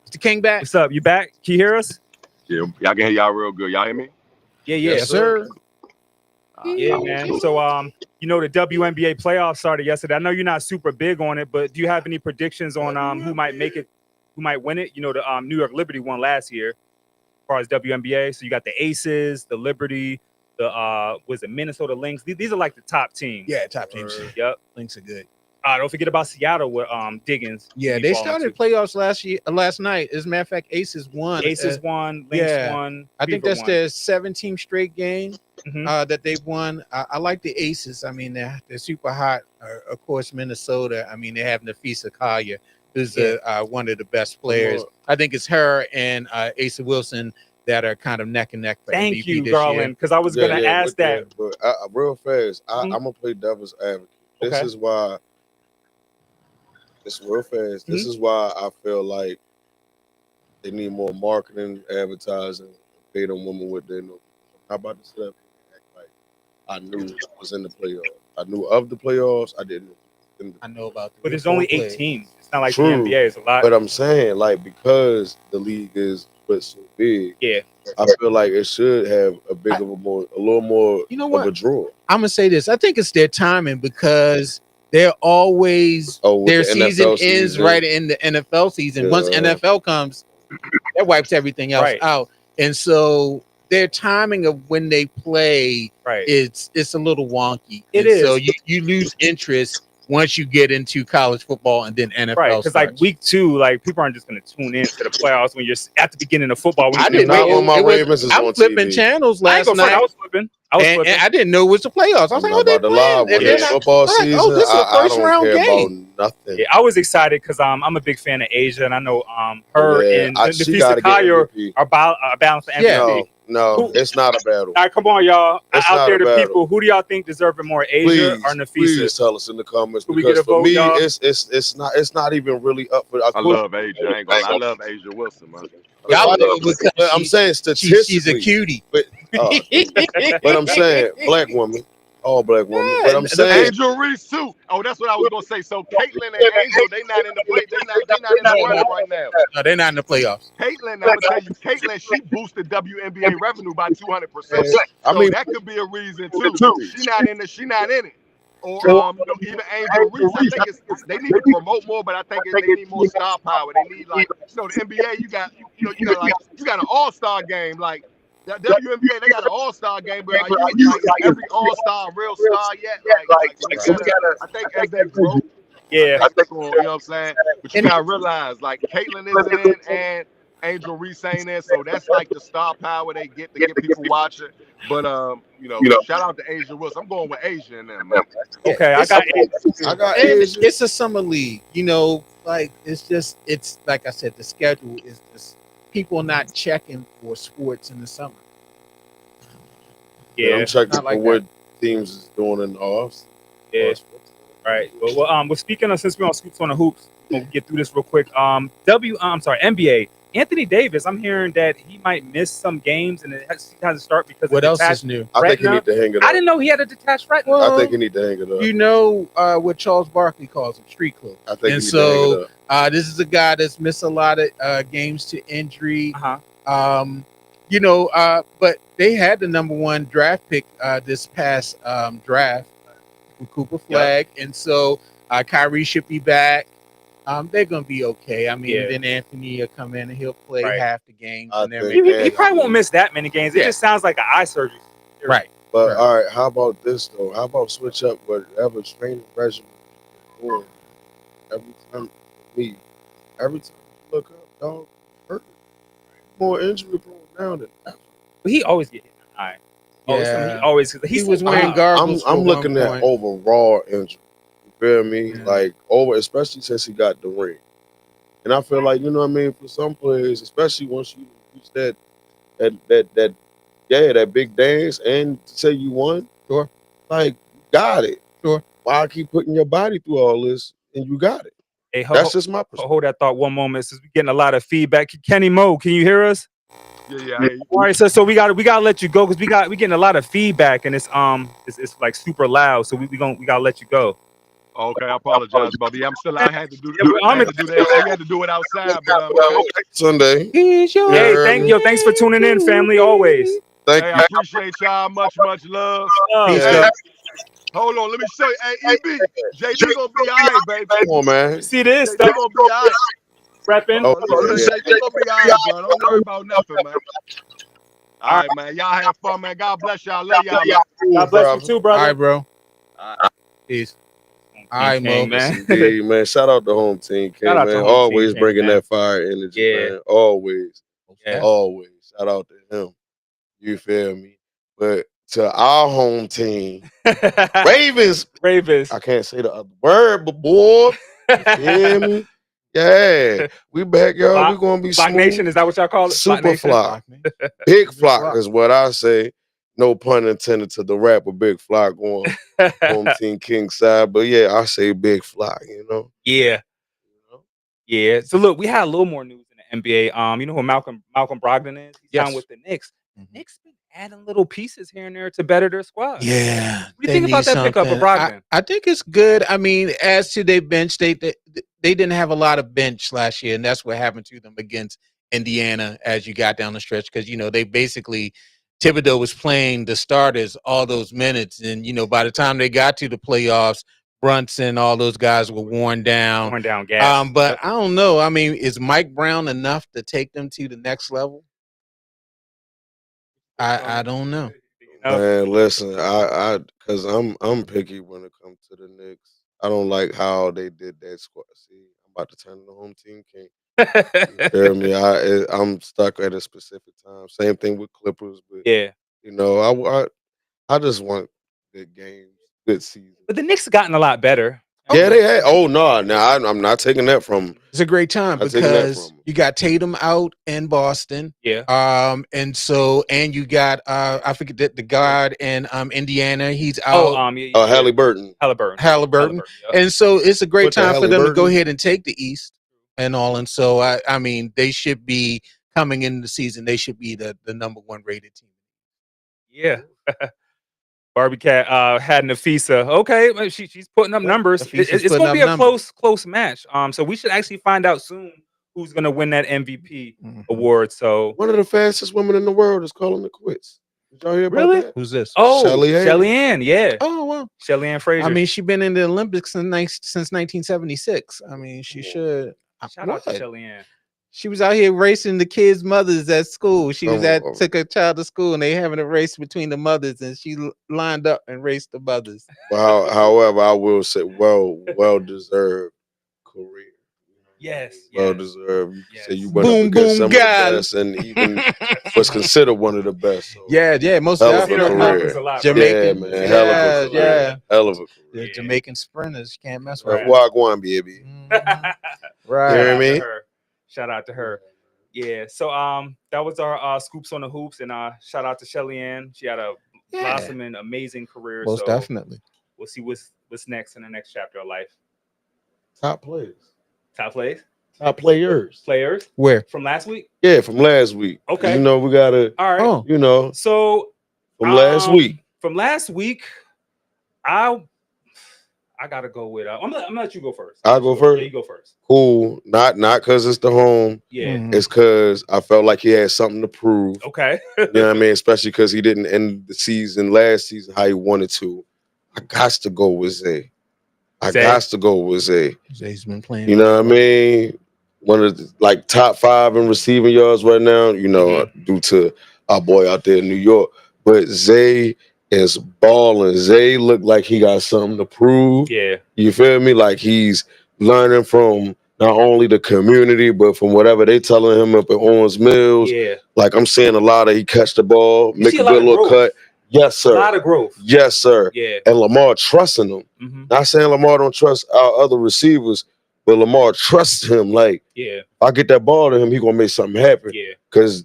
Mr. King back. What's up? You back? Can you hear us? Yeah, y'all can hear y'all real good. Y'all hear me? Yeah, yes, sir. Yeah, man. So, you know, the WNBA playoffs started yesterday. I know you're not super big on it, but do you have any predictions on who might make it, who might win it? You know, the New York Liberty won last year as far as WNBA. So you got the Aces, the Liberty, the Minnesota Lynx. These are like the top teams. Yeah, top teams. Yep. Lynx are good. Don't forget about Seattle with Diggins. Yeah, they started playoffs last night. As a matter of fact, Aces won. Won, Lynx won. I think that's their 17th straight game that they've won. I like the Aces. I mean, they're super hot. Of course, Minnesota. I mean, they have Nafisa Collier, who's one of the best players. I think it's her and Asa Wilson that are kind of neck and neck for Thank MVP you, this Garland, year. because I was going to ask that. But real fast, I'm going to play devil's advocate. This is why. It's real fast. This is why I feel like they need more marketing, advertising, pay them women what they know. How about the stuff? Like I knew it was in the playoffs. I knew of the playoffs. I didn't. I know about But it's only 8 teams. It's not like True, the NBA. It's a lot. But I'm saying, like, because the league is put so big, I feel like it should have a little more of a draw. I'm gonna say this. I think it's their timing because they're always their season ends right in the NFL season. Once NFL comes, that wipes everything else out. And so their timing of when they play, Right. it's a little wonky. It And so is. you lose interest once you get into college football and then NFL. Right, because like starts. week 2, like people aren't just going to tune in to the playoffs when you're at the beginning of football. When I you didn't wait. know my Ravens is I was on flipping TV. channels I ain't last gonna front, night. I was flipping. And I didn't know it was the playoffs. I was I'm like, not oh, they about to lie. playing. When And it's then football I'm like, season, oh, this is a I first don't round care game. about nothing. Yeah, I was excited because I'm a big fan of Asia, and I know her Yeah, and she Nafisa gotta get Kaya MVP. are balanced for MVP. No, it's not a battle. All right, come on, y'all. It's Out not there, a the battle. people. Who do y'all think deserve it more, Asia or Nafisa? Please tell us in the comments, Could we get because a for vote, me, y'all? it's not even really up for. I love Asia. I ain't gonna lie. I love Asia Wilson, man. Y'all love her because But I'm saying statistically, she's a cutie. But I'm saying black woman, all black women. But I'm saying Angel Reese too. Oh, that's what I was gonna say. So Caitlin and Angel, they not in the play. They not in the running right now. No, they're not in the playoffs. Caitlin, I'm gonna tell you, Caitlin, she boosted WNBA revenue by 200%. I So mean, that could be a reason too. She not in it. Or even Angel Reese. I think they need to promote more, but I think they need more star power. They need the NBA. You got an all-star game like. That WNBA, they got an all-star game, but are you like every all-star a real star yet? So we gotta, I think as they grow, yeah, I think, you know what I'm saying? But you gotta realize, like, Caitlin isn't in and Angel Reese ain't in, so that's like the star power they get to get people watching. But shout out to Asia Wilson. I'm going with Asia in there, man. Okay, I got Asia. It's a summer league, like it's like I said, the schedule is just people not checking for sports in the summer. Yeah, I'm checking Not like for what teams is doing in the offs. Yeah. Right. Well, speaking of, since we're on Scoops on the Hoops, we'll get through this real quick. NBA. Anthony Davis, I'm hearing that he might miss some games and it has to start because What of else detached is new? I think he need to hang it up. I didn't know he had a detached retina. I think he need to hang it up. You know what Charles Barkley calls them, street clothes. I think And he need to hang so it up. this is a guy that's missed a lot of games to injury. But they had the #1 draft pick this past draft with Cooper Flag, and so Kyrie should be back. They're gonna be okay. I mean, then Anthony will come in and he'll play half the games. And He probably won't miss that many games. It just sounds like an eye surgery. Right. But all right, how about this though? How about switch up whatever training regimen you're doing every time you look up, dog, hurt. More injury prone now than ever. But he always get hit in the eye. He was wearing goggles. I'm looking at overall injury. You feel me? Like especially since he got the ring. And I feel like, for some players, especially once you reach that big dance and say you won, sure. Like, got it. Sure. Why keep putting your body through all this and you got it? Hey, that's just my perspective. Hold that thought one moment, since we're getting a lot of feedback. Kenny Mo, can you hear us? Yeah. All right, so we gotta let you go because we getting a lot of feedback and it's like super loud. So we gotta let you go. Okay, I apologize, buddy. I had to do that. I had to do it outside, but Sunday. Hey, thanks for tuning in, family. Always. Thank you. I appreciate y'all. Much love. Hold on, let me show you. Hey, EB, JD gonna be all right, baby. Come on, man. See this? JD gonna be all right. Repping. JD gonna be all right, bro. Don't worry about nothing, man. All right, man. Y'all have fun, man. God bless y'all. Love y'all, man. God bless you too, brother. All right, bro. Peace. All right, Mo. Man. Indeed, man. Shout out to home team, King, man. Always bringing that fire energy, man. Always. Yeah. Always. Shout out to him. You feel me? But to our home team, Ravens. I can't say the other word, but boy, you feel me? Yeah, we back, y'all. We're gonna be Flock smooth. Nation, is that what y'all call it? Super flock. Big flock is what I say. No pun intended to the rapper Big Flock on home team King side. But yeah, I say Big Flock, Yeah. Yeah. So look, we had a little more news in the NBA. You know who Malcolm Brogdon is? He's signed with the Knicks. Knicks been adding little pieces here and there to better their squad. Yeah. What do you think about that pickup of Brogdon? I think it's good. I mean, as to their bench, they didn't have a lot of bench last year, and that's what happened to them against Indiana as you got down the stretch, because they basically Thibodeau was playing the starters all those minutes, and by the time they got to the playoffs, Brunson, all those guys were worn down. Gas. But I don't know. I mean, is Mike Brown enough to take them to the next level? I don't know. Man, listen, cause I'm picky when it comes to the Knicks. I don't like how they did that squad. See, I'm about to turn the home team king. You feel me? I'm stuck at a specific time. Same thing with Clippers, but Yeah. you know, I just want good games, good season. But the Knicks have gotten a lot better. Yeah, they had. Oh no, I'm not taking that from 'em. It's a great time Not taking that because from 'em. you got Tatum out in Boston. Yeah. And you got I forget the guard in Indiana. He's out. Halliburton. Halliburton. And so it's a great What the time for them to go Halliburton? ahead and take the East and all. And so I mean they should be coming into the season. They should be the number one rated team. Yeah. Barbie Cat had Nafisa. Okay, well, she's putting up numbers. Nafisa's It's putting going to be up a numbers. close match. So we should actually find out soon who's going to win that MVP award. So One of the fastest women in the world is calling it quits. Did y'all hear about Really? that? Who's this? Oh, Shelly-Ann. Shelly-Ann, yeah. Oh well. Shelly-Ann Frazier. I mean, she's been in the Olympics since 1976. I mean, she should. Shout out to What? Shelly-Ann. She was out here racing the kids' mothers at school. She was Oh. took a child to school, and they having a race between the mothers, and she lined up and raced the mothers. However, I will say, well deserved career. Yes. Well deserved. You can say you went Boom, up against boom, some gal. of the best, and even was considered one of the best. So, Yeah, most hell of a definitely. career. Jamaican, Yeah, man, hell of a career. yeah. Hell of a career. The Jamaican sprinters, you can't mess with them. Wagwan, baby. Right. You know what I mean? Shout out to her. Yeah. So that was our scoops on the hoops, and shout out to Shelly-Ann. She had a blossoming, amazing career. Most so definitely. We'll see what's next in the next chapter of life. Top players. Top plays. Top players. Players. Where? From last week. Yeah, from last week. Okay. You know, we gotta. All right. You know, So from last week. From last week, I gotta go with. I'm gonna let you go first. I'll go first. Yeah, you go first. Cool. Not because it's the home. Yeah. It's because I felt like he had something to prove. Okay. You know what I mean? Especially because he didn't end the season last season how he wanted to. I got to go with Zay. Zay's been playing. You know what I mean? One of the top 5 in receiving yards right now, you know, due to our boy out there in New York. But Zay is balling. Zay looked like he got something to prove. Yeah. You feel me? Like he's learning from not only the community, but from whatever they telling him up at Owens Mills. Yeah. Like I'm seeing a lot of he catch the ball, You make see a a lot good of little growth. cut. Yes, sir. A lot of growth. Yes, sir. Yeah. And Lamar trusting him. Not saying Lamar don't trust our other receivers, but Lamar trusts him. Like, Yeah. if I get that ball to him, he gonna make something happen. Yeah. Because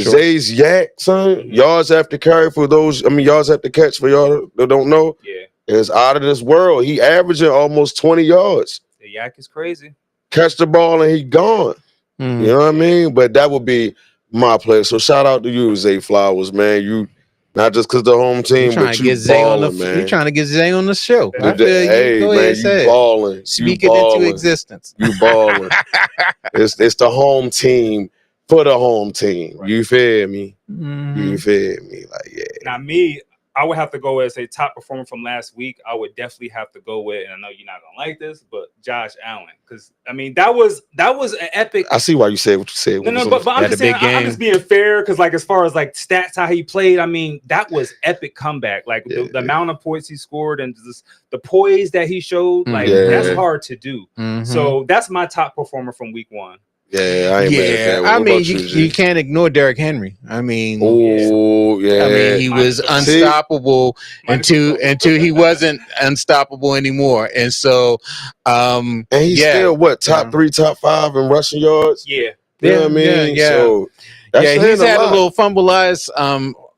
Zay's yak, son, yards after carry for those, yards after catch for y'all that don't know. Yeah. Is out of this world. He averaging almost 20 yards. The yak is crazy. Catch the ball and he gone. You know what I mean? But that would be my play. So shout out to you, Zay Flowers, man. You not just because the home team, Trying but to you get Zay on balling, the. man. You're trying to get Zay on the show. I You feel did- you. hey, Go man, ahead, say you it. balling. Speak You it into balling. existence. You balling. It's the home team for the home team. You feel me? You feel me? Like, yeah. Now me, I would have to go as a top performer from last week. I would definitely have to go with, and I know you're not gonna like this, but Josh Allen, because I mean that was an epic. I see why you said what you said. No, but I'm just saying, I'm just being fair because, like, as far as like stats, how he played, I mean, that was epic comeback. Like the amount of points he scored and just the poise that he showed, like that's hard to do. So that's my top performer from week 1. Yeah, I ain't mad at that. What I mean, about you can't ignore Derrick Henry. I mean, oh yeah. I mean, he was unstoppable until he wasn't unstoppable anymore, and so, and he's still what top 3, top 5 in rushing yards. Yeah, you know what I mean. Yeah. So that's he's saying had a lot. little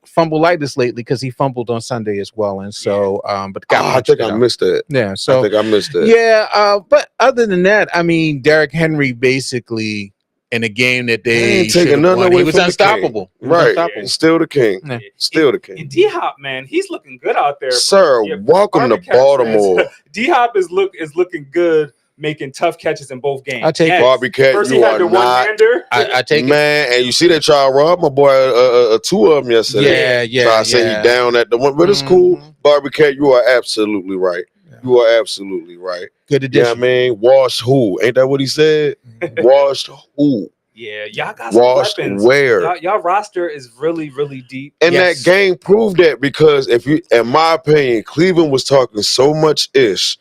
fumbleitis lately because he fumbled on Sunday as well, and so, but got I think I missed that. Yeah, so I think I missed that. Yeah, but other than that, I mean, Derrick Henry basically in a game that they ain't taking should've nothing won, away he was from the unstoppable. king. He was Right, unstoppable. still the king. Yeah. Still the king. And D-Hop, man, he's looking good out there, Sir. Welcome to Baltimore. D-Hop is looking good, making tough catches in both games. I take Yes. Barbie Cat, First you he had are the not. one-hander. I take Man, and you see they try to rob my boy 2 of them yesterday. Yeah, So I say he down at the one, but it's cool. Barbie Cat, you are absolutely right. You are absolutely right. Good Yeah, addition. I mean, wash who? Ain't that what he said? Washed who? Yeah, y'all got some Washed weapons. where? Y'all roster is really, really deep. And that game proved that because if you, in my opinion, Cleveland was talking so much ish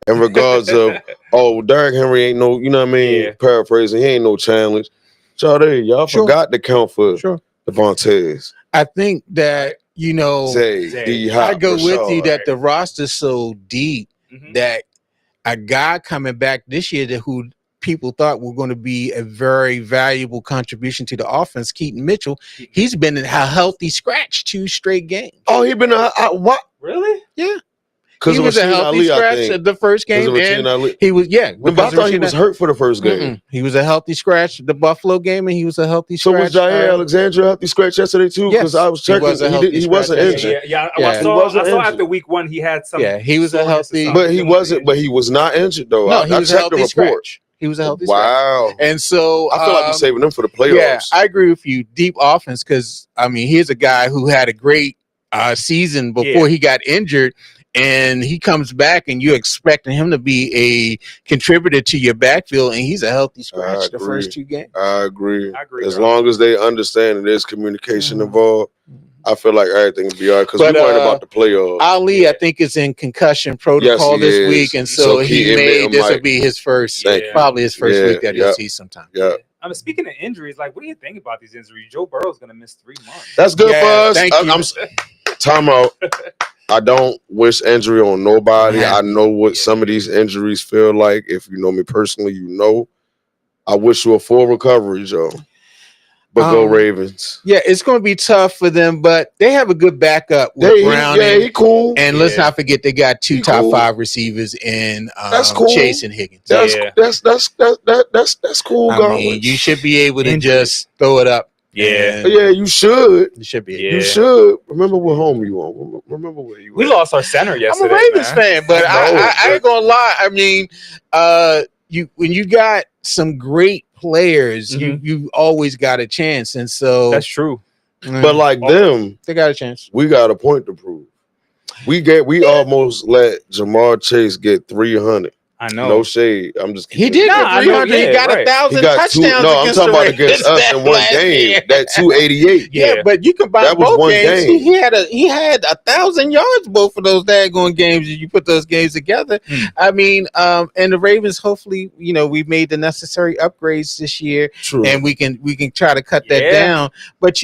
in regards of, oh, Derrick Henry ain't no, you know what I mean? Yeah. Paraphrasing, he ain't no challenge. Y'all forgot to count for Devontae. I think that, you know, Zay, D-Hop, I go with you Rashard. that the roster's so deep that a guy coming back this year that who people thought were going to be a very valuable contribution to the offense, Keaton Mitchell, he's been in a healthy scratch 2 straight games. Oh, he been what? Really? Yeah. Because He of was a Rashid healthy Ali, I scratch think. at the first game, and he was But I thought he was hurt for the first game. He was a healthy scratch the Buffalo game, and he was a healthy So scratch. was Jair Alexander a healthy scratch yesterday too? Because I was checking, he wasn't injured. I saw after week 1 he had some. Yeah, he was a healthy, but he wasn't. But he was not injured though. No, I he was a checked the healthy report. scratch. He was a healthy Wow. scratch. And so I feel like we're saving them for the playoffs. Yeah, I agree with you. Deep offense, because I mean, here's a guy who had a great season before he got injured. And he comes back, and you're expecting him to be a contributor to your backfield, and he's a healthy scratch the first 2 games. I agree. As long as they understand that there's communication involved, I feel like everything will be all right because we're worried about the playoffs. Ali, I think, is in concussion protocol this week, and so he may this will be his first, probably his first week that he'll see sometime. Yeah. I mean, speaking of injuries, like, what do you think about these injuries? Joe Burrow's going to miss 3 months. That's good for us. Thank you. Time out. I don't wish injury on nobody. I know what some of these injuries feel like. If you know me personally, you know. I wish you a full recovery, Joe. But go Ravens. Yeah, it's going to be tough for them, but they have a good backup with Brown. He cool. And let's not forget they got 2 top 5 receivers in That's cool. Chase and Higgins. That's cool. I mean, you should be able to just throw it up. Yeah, you should. You should be. You should. Remember what home you on. Remember where you. We lost our center yesterday. I'm a Ravens fan, but I ain't gonna lie. I mean, when you got some great players, you always got a chance, and so that's true. But like them, they got a chance. We got a point to prove. We almost let Jamar Chase get 300. I know. No shade. I'm just he did get 300. He got 1,000 touchdowns. I'm talking about against us in one game. That 288. Yeah, but you combine both games. He had 1,000 yards both of those daggone games. You put those games together. I mean, and the Ravens. Hopefully, we've made the necessary upgrades this year, and we can try to cut that down. But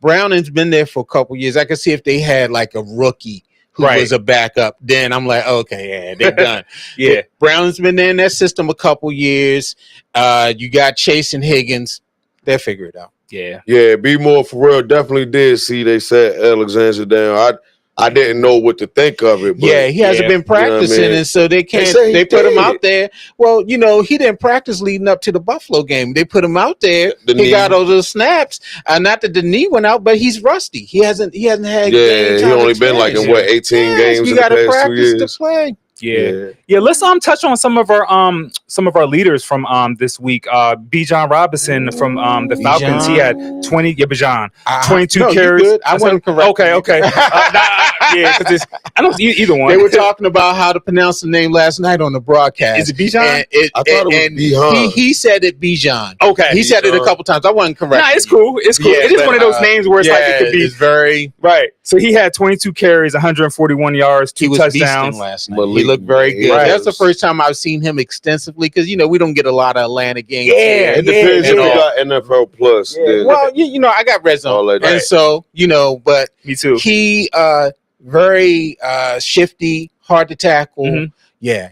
Browning's been there for a couple years. I can see if they had like a rookie who was a backup, then I'm like, okay, they're done. But Brown's been there in that system a couple years. You got Chase and Higgins. They'll figure it out. Yeah. Yeah, Bmore for real definitely did see they set Alexander down. I didn't know what to think of it. But, he hasn't been practicing, and so they can't. They put him out there. Well, he didn't practice leading up to the Buffalo game. They put him out there. He got all those snaps. Not that the knee went out, but he's rusty. He hasn't had. Yeah, he only been like in 18 games in the past 2 years. To play. Yeah. Let's touch on some of our leaders from this week. Bijan Robinson from the Falcons. He had 22 carries. I wasn't correct. Okay. Because I don't see either one. They were talking about how to pronounce the name last night on the broadcast. Is it Bijan? I thought it was Bijan. He said it Bijan. Okay, he said it a couple times. I wasn't correct. Nah, it's cool. It's cool. It is one of those names where it's like it could be. It's very right. So he had 22 carries, 141 yards, 2 touchdowns last night. He looked very good. Right. That's the first time I've seen him extensively because we don't get a lot of Atlanta games. It depends if you got NFL Plus. Yeah. Well, I got Red Zone, and so but me too. He very shifty, hard to tackle. Yeah.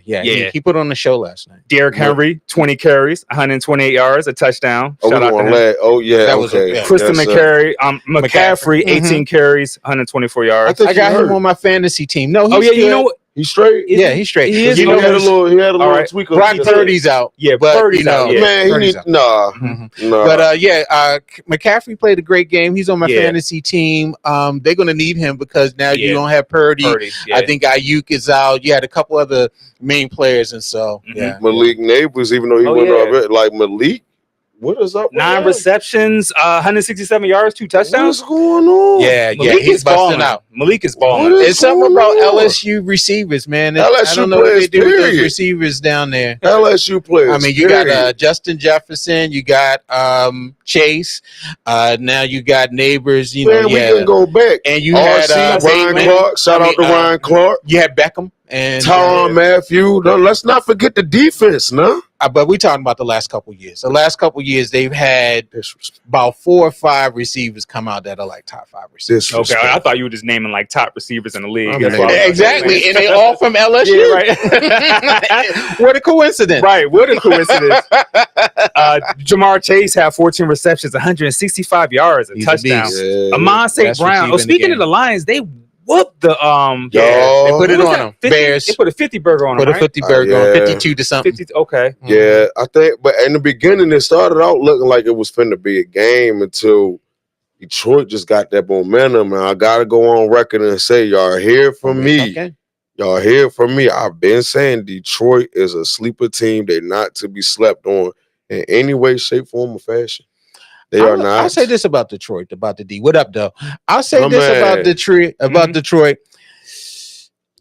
He put on the show last night. Derrick Henry, 20 carries, 128 yards, a touchdown. Shout out to him. That was Kristen McCaffrey, 18 carries, 124 yards. I got him on my fantasy team. No, he's good. You know what? He's straight. He's straight. He is. He had a little tweak. Brock Purdy's out. Yeah, but Purdy's out. Man, he needs nah. But McCaffrey played a great game. He's on my fantasy team. They're going to need him because now you don't have Purdy. I think Ayuk is out. You had a couple other main players, and so Malik Neighbors, even though he went off it, like Malik. What is up? 9 receptions, 167 yards, 2 touchdowns. What's going on? Yeah, Malik he's is balling. busting out. Malik is balling. It's something about LSU receivers, man. I don't know what they do with those receivers down there. LSU players. I mean, you got Justin Jefferson, you got Chase, now you got Neighbors. You know, we can go back. And you RC, had Ryan Clark. Shout out to Ryan Clark. You had Beckham and Tyrann Mathieu. No, let's not forget the defense, no. But we're talking about the last couple of years. The last couple of years, they've had about 4 or 5 receivers come out that are like top 5 receivers. Okay, I thought you were just naming like top receivers in the league. Exactly, and they all from LSU. Yeah, right. What a coincidence. Right, what a coincidence. Jamar Chase had 14 receptions, 165 yards, a touchdown. Amon St. Brown. Oh, speaking of the Lions, they whooped the they put it on them. 50, Bears. They put a 50 burger on them. Put a 50 burger on 52 to something. 50, okay. Yeah, I think, but in the beginning, it started out looking like it was finna be a game until Detroit just got that momentum. And I gotta go on record and say, y'all hear from me. Okay. Y'all hear from me. I've been saying Detroit is a sleeper team. They're not to be slept on in any way, shape, form, or fashion. They are not. I'll say this about Detroit, about the D. What up, though? I'll say about Detroit. Detroit.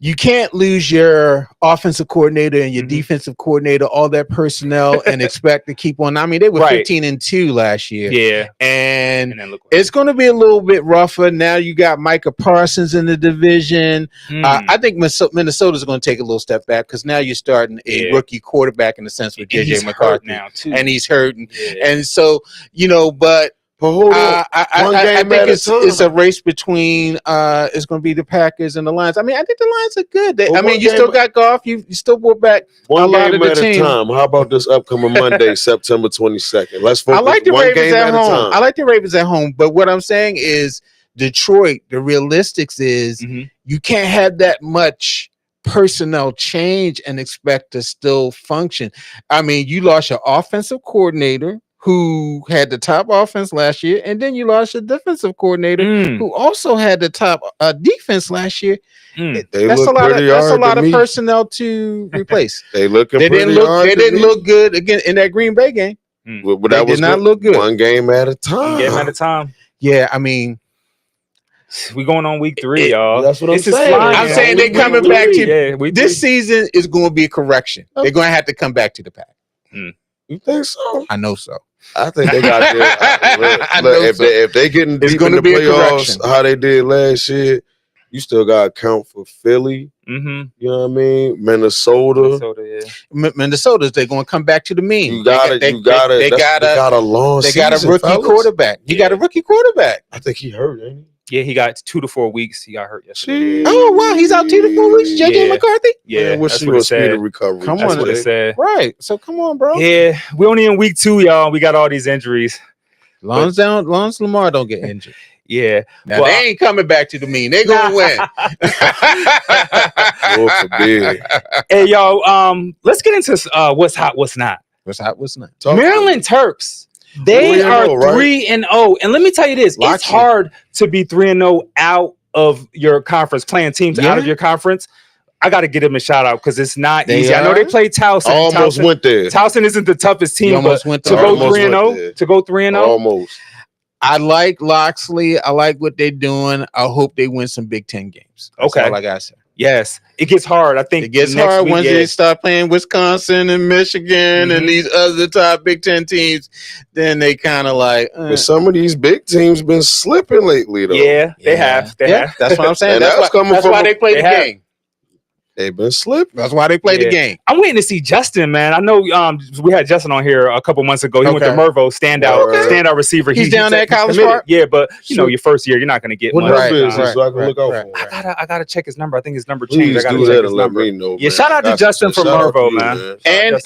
You can't lose your offensive coordinator and your defensive coordinator, all that personnel, and expect to keep on. I mean, they were 15-2 last year. Yeah. And it's going to be a little bit rougher. Now you got Micah Parsons in the division. I think Minnesota's going to take a little step back because now you're starting a rookie quarterback in the sense with JJ McCarthy now too. And he's hurting. Yeah. And so, but hold on. I think it's a race between it's going to be the Packers and the Lions. I mean, I think the Lions are good. You still got Goff. You still brought back a lot of the team. Time. How about this upcoming Monday, September 22nd? Let's focus. I like the one Ravens game at home. a time. I like the Ravens at home. But what I'm saying is Detroit, the realistics is you can't have that much personnel change and expect to still function. I mean, you lost your offensive coordinator who had the top offense last year, and then you lost your defensive coordinator who also had the top defense last year. That's a lot of personnel to replace. They didn't look good again in that Green Bay game. But that did not look good. One game at a time. Yeah, I mean, we going on week 3, y'all. That's what I'm saying. I'm saying they're coming back to this season is going to be a correction. They're going to have to come back to the pack. You think so? I know so. I think they got this. If they getting deep in the playoffs, how they did last year, you still got to count for Philly. You know what I mean? Minnesota's they're going to come back to the mean. They got a long season. They got a rookie quarterback. You got a rookie quarterback. I think he hurt, ain't he? Yeah, he got 2 to 4 weeks. He got hurt yesterday. Oh wow, he's out 2 to 4 weeks. JJ McCarthy. Yeah, what's he was speed of recovery? Come that's on, what it said. Right. So come on, bro. Yeah, we only in week 2, y'all. We got all these injuries. Long as Lamar don't get injured. Yeah, now they ain't coming back to the mean. They gonna win. Lord forbid. Hey, y'all. Let's get into what's hot, what's not. What's hot, what's not. Maryland Terps. They are 3-0, and let me tell you this: it's hard to be 3-0 out of your conference, playing teams out of your conference. I got to give them a shout out because it's not easy. I know they played Towson. Almost went there. Towson isn't the toughest team, but to go 3-0, almost. I like Loxley. I like what they're doing. I hope they win some Big Ten games. That's all I gotta say. Yes, it gets hard. I think it gets hard once they start playing Wisconsin and Michigan and these other top Big Ten teams. Then they kind of like. But some of these big teams been slipping lately, though. Yeah, they have. They have. That's what I'm saying. And that's why they play the game. They've been slipping. That's why they play the game. I'm waiting to see Justin, man. I know we had Justin on here a couple months ago. He went to Mervo, standout receiver. He's down there at College Park. Yeah, but your first year, you're not going to get much. So I can look out for him. I gotta check his number. I think his number changed. Please do that and let me know. Yeah, shout out to Justin from Mervo, man. And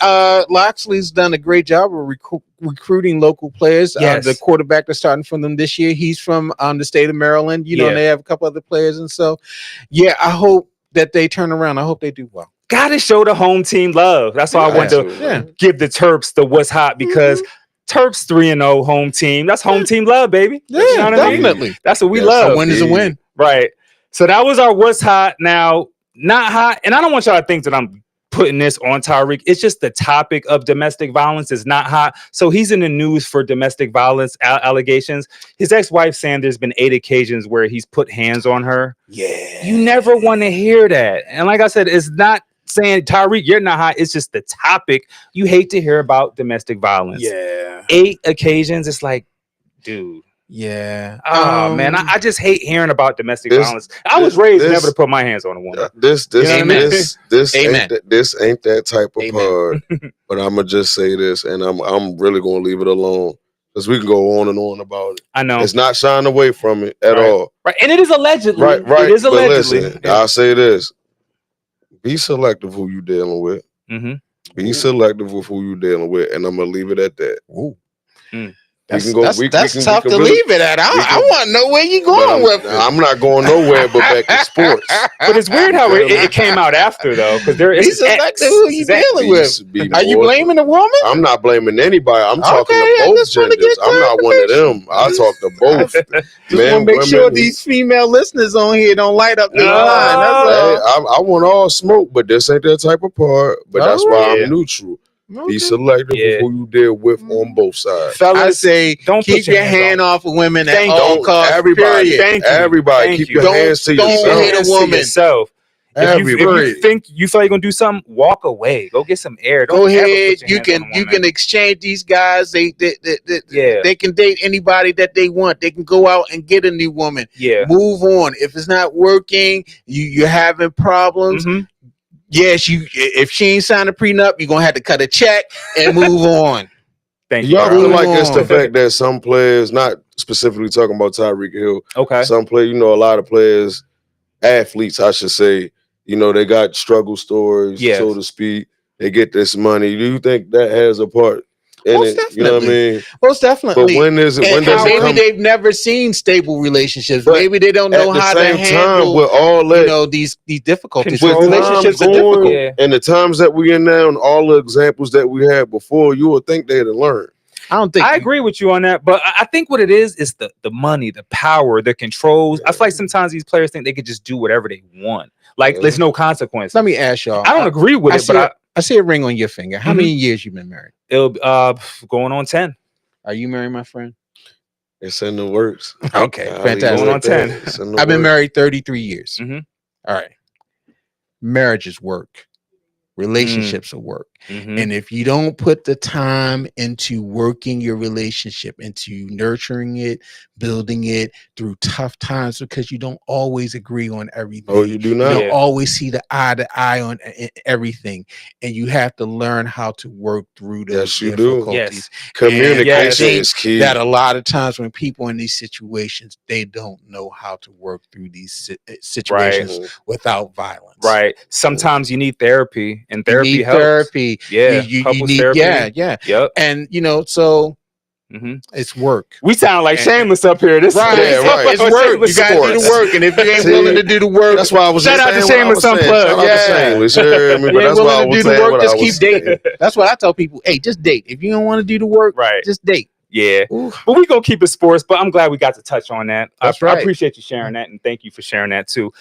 Loxley's done a great job of recruiting local players. The quarterback that's starting from them this year, he's from the state of Maryland. You know, they have a couple other players, and so I hope that they turn around. I hope they do well. Gotta show the home team love. That's why I wanted to give the Terps the what's hot because Terps 3-0 home team. That's home team love, baby. Yeah, you know what definitely. I mean? That's what we love. A win is a win. Right. So that was our what's hot. Now, not hot, and I don't want y'all to think that I'm putting this on Tyreek. It's just the topic of domestic violence is not hot. So he's in the news for domestic violence allegations. His ex-wife saying there's been 8 occasions where he's put hands on her. Yeah. You never want to hear that. And like I said, it's not saying Tyreek, you're not hot. It's just the topic. You hate to hear about domestic violence. Yeah. 8 occasions. It's like, dude. Yeah. Oh man, I just hate hearing about domestic violence. I was raised never to put my hands on a woman. This ain't that type of Amen. pod. But I'm gonna just say this, and I'm really gonna leave it alone because we can go on and on about it. I know it's not shying away from it at all. Right, and it is allegedly. Right. It is But allegedly. listen, I'll say this: be selective who you dealing with. Be selective with who you dealing with, and I'm gonna leave it at that. Ooh. That's tough to leave it at. I want to know where you going with it. I'm not going nowhere but back to sports. But it's weird how it came out after though, because there is Be selective who you dealing with. Are you blaming the woman? I'm not blaming anybody. I'm talking to I both just wanna genders. get I'm not one of them. I talk to both. Just want to make sure these female listeners on here don't light up their line. That's all. I want all smoke, but this ain't that type of part. But that's why I'm neutral. Be selective of who you deal with on both sides. Fellas, I say don't keep put your hand off of women at Thank all you. costs. Everybody, period. everybody, keep your hands to yourself. Don't hit a woman. Yourself. If you think you feel like you're gonna do something, walk away. Go get some air. Don't Go ever ahead. put your hands on a You woman. can exchange these guys. They can date anybody that they want. They can go out and get a new woman. Yeah. Move on. If it's not working, you're having problems. Yes, if she ain't signed a prenup, you're gonna have to cut a check and move on. Thank you. Y'all feel like it's the fact that some players, not specifically talking about Tyreek Hill, some players, a lot of players, athletes, I should say, they got struggle stories, so to speak. They get this money. Do you think that has a part in Most it? definitely. You know what I mean? Most definitely. But when is it? When does it maybe come? they've never seen stable relationships. Maybe they don't know how to handle with all that, these difficulties. with Relationships time are difficult. going, and the times that we in now, and all the examples that we had before, you would think they'd have learned. I agree with you on that, but I think what it is the money, the power, the controls. I feel like sometimes these players think they could just do whatever they want. Like there's no consequence. Let me ask y'all. I don't agree with it, but I see a ring on your finger. How many years you been married? It'll going on 10. Are you married, my friend? It's in the works. Okay, fantastic. Going on 10. I've been married 33 years. Mm-hmm. All right. Marriages work. Relationships are work. And if you don't put the time into working your relationship, into nurturing it, building it through tough times, because you don't always agree on everything. Oh, you do not. You don't always see the eye to eye on everything. And you have to learn how to work through those difficulties. Yes. Communication is key. That a lot of times when people in these situations, they don't know how to work through these situations without violence. Right. Sometimes you need therapy, and therapy you need helps. Therapy. Yeah. You Couples need, therapy. yeah. Yep. And so it's work. We sound like shameless up here. This right. It's work. You gotta do the work. And if you ain't willing to do the work, that's why I was shout out to Shameless Unplugged. Shameless. That's why I was do the work. Just keep dating. That's what I tell people. Hey, just date. If you don't want to do the work, just date. Yeah. But we're going to keep it sports, but I'm glad we got to touch on that. I appreciate you sharing that, and thank you for sharing that too.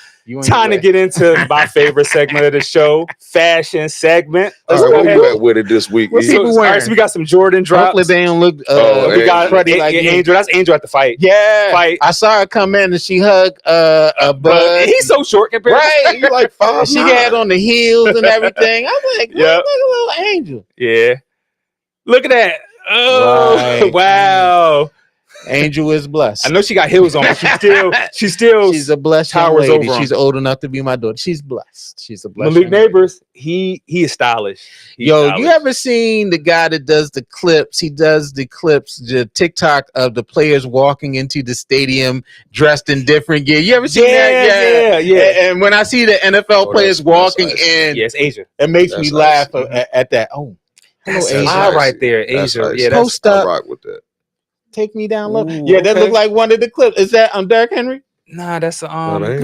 Time to get into my favorite segment of the show, fashion segment. Let's go ahead. Where you at with it this week? What people wearing? All right, so we got some Jordan drops. Hopefully they don't look we got like Angel. That's Angel at the fight. Yeah. Fight. I saw her come in and she hugged Bud. He's so short compared to He's like 5'9". She had on the heels and everything. I'm like, look at little Angel. Yeah. Look at that. Oh, wow. Angel is blessed. I know she got heels on, but she's a blessed towers lady. over. She's old enough to be my daughter. She's blessed. She's a blessed. Malik Neighbors, he is stylish. You ever seen the guy that does the clips? He does the clips, the TikTok of the players walking into the stadium dressed in different gear. You ever seen that? Yeah. And when I see the NFL players walking in, it's Asia. It makes me laugh at that. Oh. That's Asia right there, Asia. Yeah, post I up. rock with that. Take me down low. Yeah, that looked like one of the clips. Is that Derrick Henry? Nah, that's that's Derrick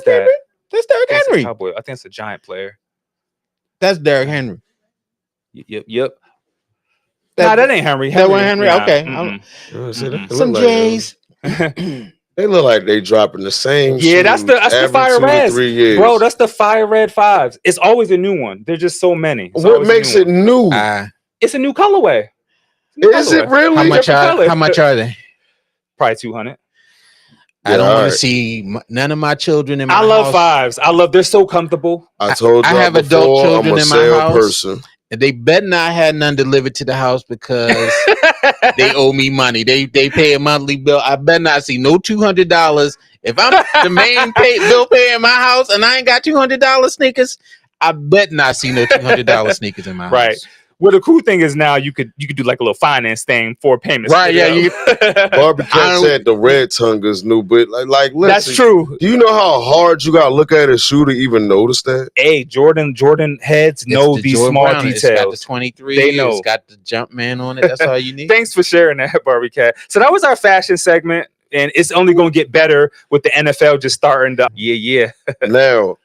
Henry. That's Derrick Henry. Cowboy. I think it's a Giant player. That's Derrick Henry. Yep. Nah, that ain't Henry. That wasn't Henry. Okay. Some J's. They look like they dropping the same. Yeah, that's the every fire 2 to reds, 3 years. bro. That's the fire red 5s. It's always a new one. There's just so many. What makes it new? It's a new colorway. Is it really? How much are they? Probably 200. I don't want to see none of my children in my I house. love 5s. They're so comfortable. I told you I have before, adult children I'm a in my sale house. person. And they better not have none delivered to the house because they owe me money. They pay a monthly bill. I better not see no $200. If I'm the main bill payer in my house and I ain't got $200 sneakers, I bet not see no $200 sneakers in my house. Right. Well, the cool thing is now you could do like a little finance thing for payments. Right? Yeah. Barbie Cat said the red tongue is new, but like listen, That's true. Do you know how hard you gotta look at a shoe to even notice that? Hey, Jordan heads know these Jordan small Brown. details. It's got the 23. They know. It's got the jump man on it. That's all you need. Thanks for sharing that, Barbie Cat. So that was our fashion segment, and it's only going to get better with the NFL just starting to. Yeah. Now,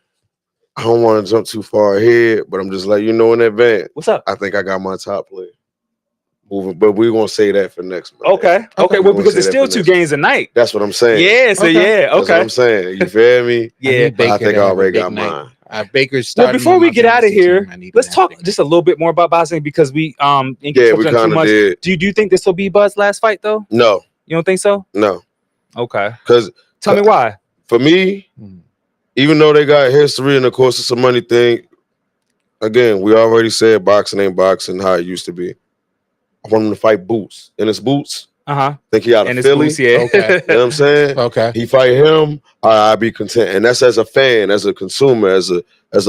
I don't want to jump too far ahead, but I'm just letting you know in advance. What's up? I think I got my top player moving, but we're gonna say that for next month. Okay. Well, because it's still 2 games a night. That's what I'm saying. Yeah. So That's what I'm saying. You feel me? Yeah. I think I already got mine. Baker's Now, starting. before we get out of here, let's talk just a little bit more about boxing because we didn't Yeah, touch we on too kinda much. did. Do you think this will be Bud's last fight though? No, You don't think so? no. Okay. Because Tell me why. for me, even though they got history and of course it's a money thing, again, we already said boxing ain't boxing how it used to be. I want him to fight Boots. And it's Boots. Think he out of And it's Philly. Boots, yeah. Okay. You know what I'm saying? Okay. He fight him, I'd be content. And that's as a fan, as a consumer, as a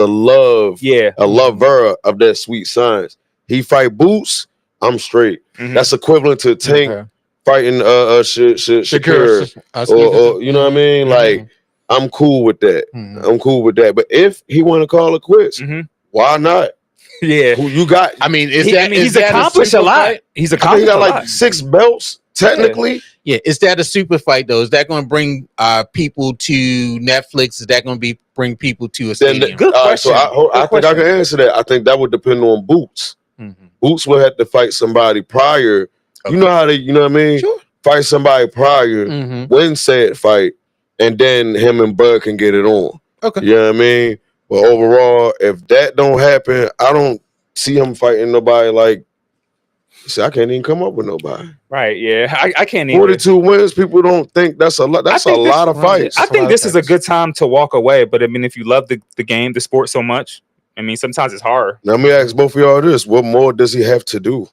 lover of that sweet science. He fight Boots, I'm straight. That's equivalent to Tank fighting Shakur. Or you know what I mean? Like, I'm cool with that. I'm cool with that. But if he want to call it quits, why not? Yeah. Who you got? I mean, he's accomplished a lot. He's accomplished he got a like lot. 6 belts, technically. Yeah. Is that a super fight though? Is that going to bring people to Netflix? Is that going to bring people to a stadium? Good question. So I think I can answer that. I think that would depend on Boots. Boots will have to fight somebody prior. You know how you know what I mean? Sure. Fight somebody prior, win said fight, and then him and Bud can get it on. Okay. You know what I mean? But overall, if that don't happen, I don't see him fighting nobody like. See, I can't even come up with nobody. Right? Yeah, I can't even. 42 wins. People don't think that's a lot. That's a lot of fights. I think this is a good time to walk away. But I mean, if you love the game, the sport so much, I mean, sometimes it's hard. Now, let me ask both of y'all this: what more does he have to do?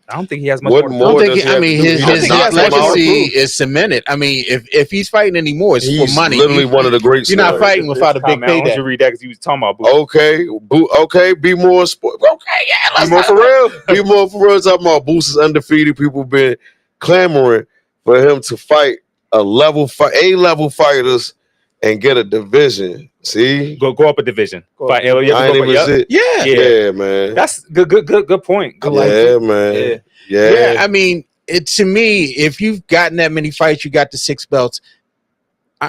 I don't think he has much What more. more? I mean, his legacy is cemented. I mean, if he's fighting anymore, it's He's for money. literally one of the greats. You're not fighting without a big I want you payday. to read that because you was talking about. Okay, Bmore Sport. Okay, yeah, let's Bmore for real. Bmore for real. Talking about Boost is undefeated. People been clamoring for him to fight A-level fighters and get a division. See, go up a division. Fight I ain't even sit. Yeah, man. That's good point. Good man. Yeah. I mean, to me, if you've gotten that many fights, you got the 6 belts.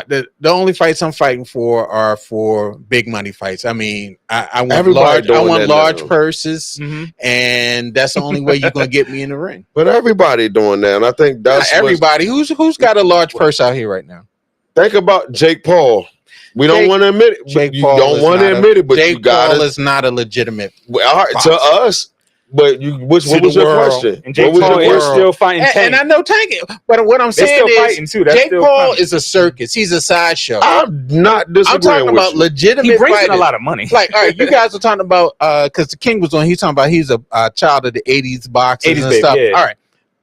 The only fights I'm fighting for are for big money fights. I mean, I want large purses, and that's the only way you're gonna get me in the ring. But everybody doing that, and I think that's not everybody. Who's got a large purse out here right now? Think about Jake Paul. We don't want to admit it. Jake You Paul don't want to admit it, but Jake you got Paul is not a legitimate. All right, to us. But what was your question? And Jake Paul is still fighting Tank. And I know Tank, but what I'm saying still is fighting too. That's Jake still Paul coming. is a circus. He's a sideshow. I'm not disagreeing. I'm talking with about you. legitimate. He brings in fighters. a lot of money. Like, all right, you guys are talking about because the King was on. He's talking about he's a child of the '80s boxing 80s and baby, stuff. yeah. All right,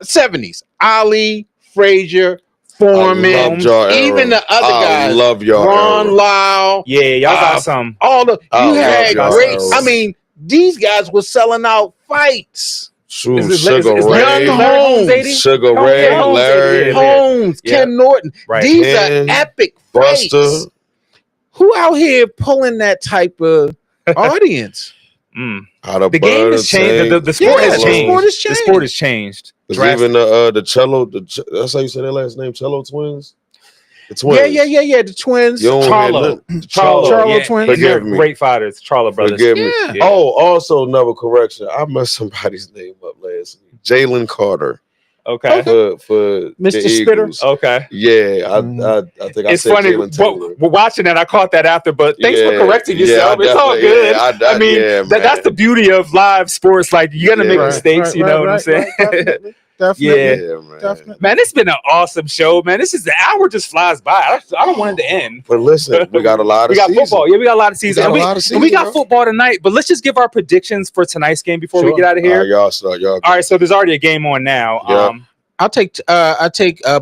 '70s. Ali, Frazier, Foreman, even the other guys. I love y'all. Ron Lau. Yeah, y'all got some. All the you had y'all great. era. I mean, these guys were selling out fights. Shoot, Is Sugar Young Ray, Holmes 80? Sugar Ray, Holmes, Larry, Holmes, Yeah. Ken Norton. Right. These Ken, are epic Buster. fights. Who out here pulling that type of audience? Out of The game has changed. The sport has changed. The sport has changed. Because even the Cello, that's how you say their last name, Cello twins? The twins. Yeah. The twins. You don't hear Charlo. nothing. Charlo twins. Forgive me. Great fighters. Charlo brothers. Forgive me. Yeah. Oh, also another correction. I messed somebody's name up last week. Jalen Carter. Okay. For Mr. the Spitter? Eagles. Okay. Yeah, I think I It's said funny. Jalen Taylor. We're watching that. I caught that after, but thanks for Yeah, correcting yeah, yourself. I It's all definitely- good. yeah, I mean, yeah, that's man. the beauty of live sports. Like, you're gonna make Yeah. mistakes. You know what I'm saying? Definitely. Yeah. man. Man, it's been an awesome show, man. This is the hour just flies by. I don't want it to end. But listen, we got a lot of We got season. football. Yeah, we got a lot of season. got a And lot of and we season, got bro. football tonight. But let's just give our predictions for tonight's game before we Sure. get out of here. Y'all start. Y'all. All right, so there's already a game on now. Yeah. I'll take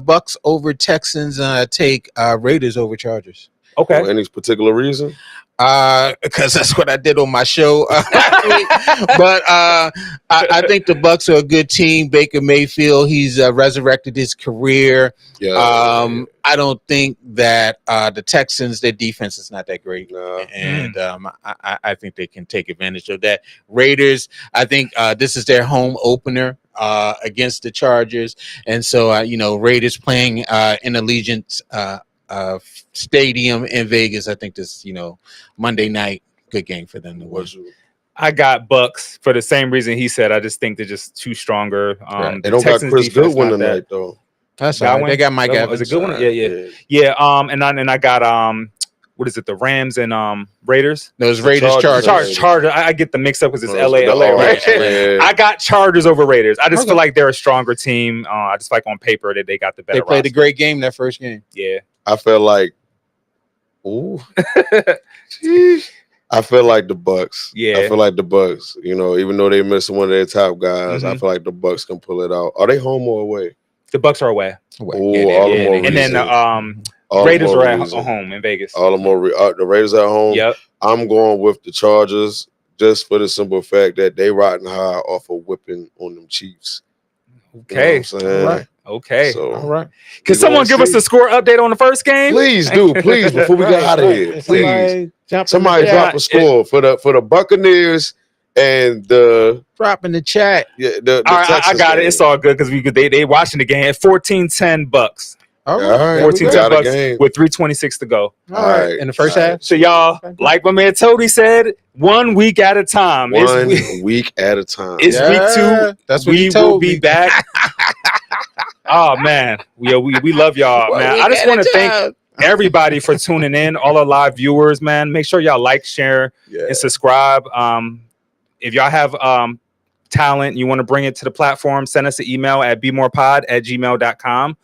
Bucks over Texans, and I take Raiders over Chargers. Okay. For any particular reason? Because that's what I did on my show last week. But I think the Bucks are a good team. Baker Mayfield, he's resurrected his career. Yeah. I don't think that the Texans, their defense is not that great, and I think they can take advantage of that. Raiders, I think this is their home opener against the Chargers, and so Raiders playing in Allegiant Stadium in Vegas. I think this Monday night, good game for them to win. I got Bucks for the same reason he said. I just think they're just too stronger. Right. They don't got Chris Goodwin tonight though. That's all right. They got Mike Evans. Is it good one? Yeah. And I got what is it? The Rams and Raiders. Those Raiders, Chargers. Chargers. I get the mix up because it's LA, LA, right? Yeah. I got Chargers over Raiders. I just feel like they're a stronger team. I just feel like on paper that they got the better. They played roster. a great game that first game. Yeah. I feel like, I feel like the Bucks. Yeah. I feel like the Bucks. Even though they missed one of their top guys, I feel like the Bucks can pull it out. Are they home or away? The Bucks are away. All the more and then Raiders are at home in Vegas. All the more the Raiders at home. Yep. I'm going with the Chargers just for the simple fact that they riding high off of whipping on them Chiefs. Okay. You know what I'm saying? All right. Okay. So, All right. Can someone give us a score update on the first game? Please do, please, before we get out of here. Please. Somebody drop a score for the Buccaneers and the drop in the chat. Yeah, all right, I got it. It's all good because they watching the game. 14-10 Bucks. All right. 14-10 Bucks with 3:26 to go. All right. In the first half. So y'all, like my man Tony said, 1 week at a time. One week at a time. It's week 2. That's what we will be back. Oh man, we love y'all, man. I just want to thank everybody for tuning in. All our live viewers, man. Make sure y'all like, share, and subscribe. If y'all have talent, you want to bring it to the platform, send us an email at BmorePod@gmail.com.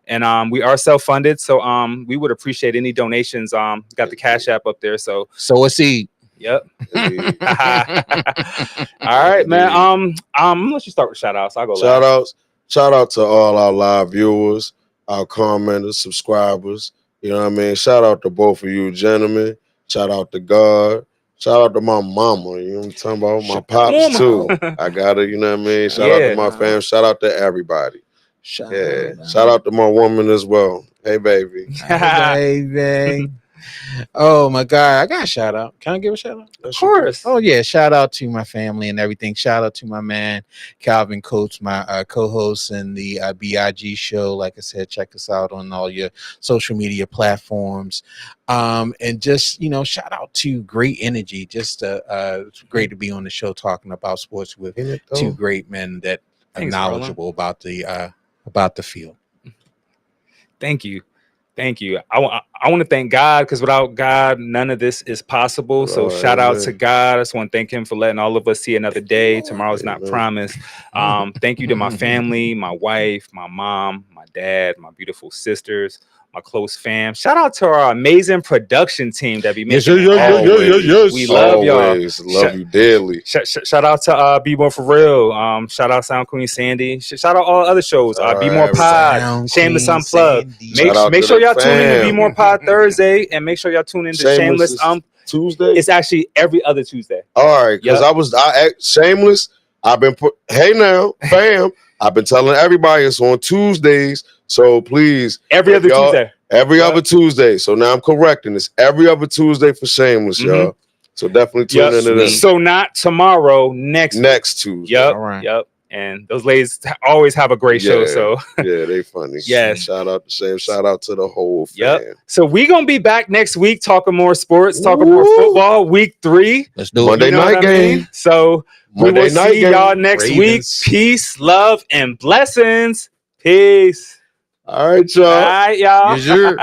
And we are self-funded, so we would appreciate any donations. Got the Cash App up there, so a seed. Yep. All right, man. Let's just start with shout outs. I'll go last. Shout out to all our live viewers, our commenters, subscribers. You know what I mean? Shout out to both of you gentlemen. Shout out to God. Shout out to my mama. You know what I'm talking about? My pops too. I got it. You know what I mean? Shout out to my fam. Shout out to everybody. Shout out to my woman as well. Hey, baby. Hey, baby. Oh my God, I got a shout out. Can I give a shout out? Of course. Oh yeah, shout out to my family and everything. Shout out to my man Calvin Coates, my co-host in the BIG show. Like I said, check us out on all your social media platforms. And just shout out to Great Energy. Just it's great to be on the show talking about sports with two great men that are knowledgeable about the field. Thank you. I want to thank God, because without God, none of this is possible. So shout out to God. I just want to thank him for letting all of us see another day. Tomorrow's not promised. Thank you to my family, my wife, my mom, my dad, my beautiful sisters, my close fam. Shout out to our amazing production team that be making Yes. We love y'all. Love you dearly. Shout out to Bmore for real. Shout out Sound Queen Sandy. Shout out all other shows. Bmore Pod, Shameless Unplugged. Make sure y'all tune in to Bmore Pod Thursday, and make sure y'all tune in to Shameless Tuesday. It's actually every other Tuesday. All right, because I Shameless. I've been hey now, fam. I've been telling everybody it's on Tuesdays. So please, every other Tuesday. Every other Tuesday. So now I'm correcting this. Every other Tuesday for Shameless, y'all. So definitely tune into this. So not tomorrow, next Tuesday. Yep. All right. Yep. And those ladies always have a great show. So yeah, they funny. Yes. Shout out to Sam. Shout out to the whole fan. So we gonna be back next week talking more sports, talking more football. Week 3. Let's do it. Monday night game. So we Monday will night see game. y'all next week. Ravens. Peace, love, and blessings. Peace. All right, y'all. All right, y'all. Yes, sir.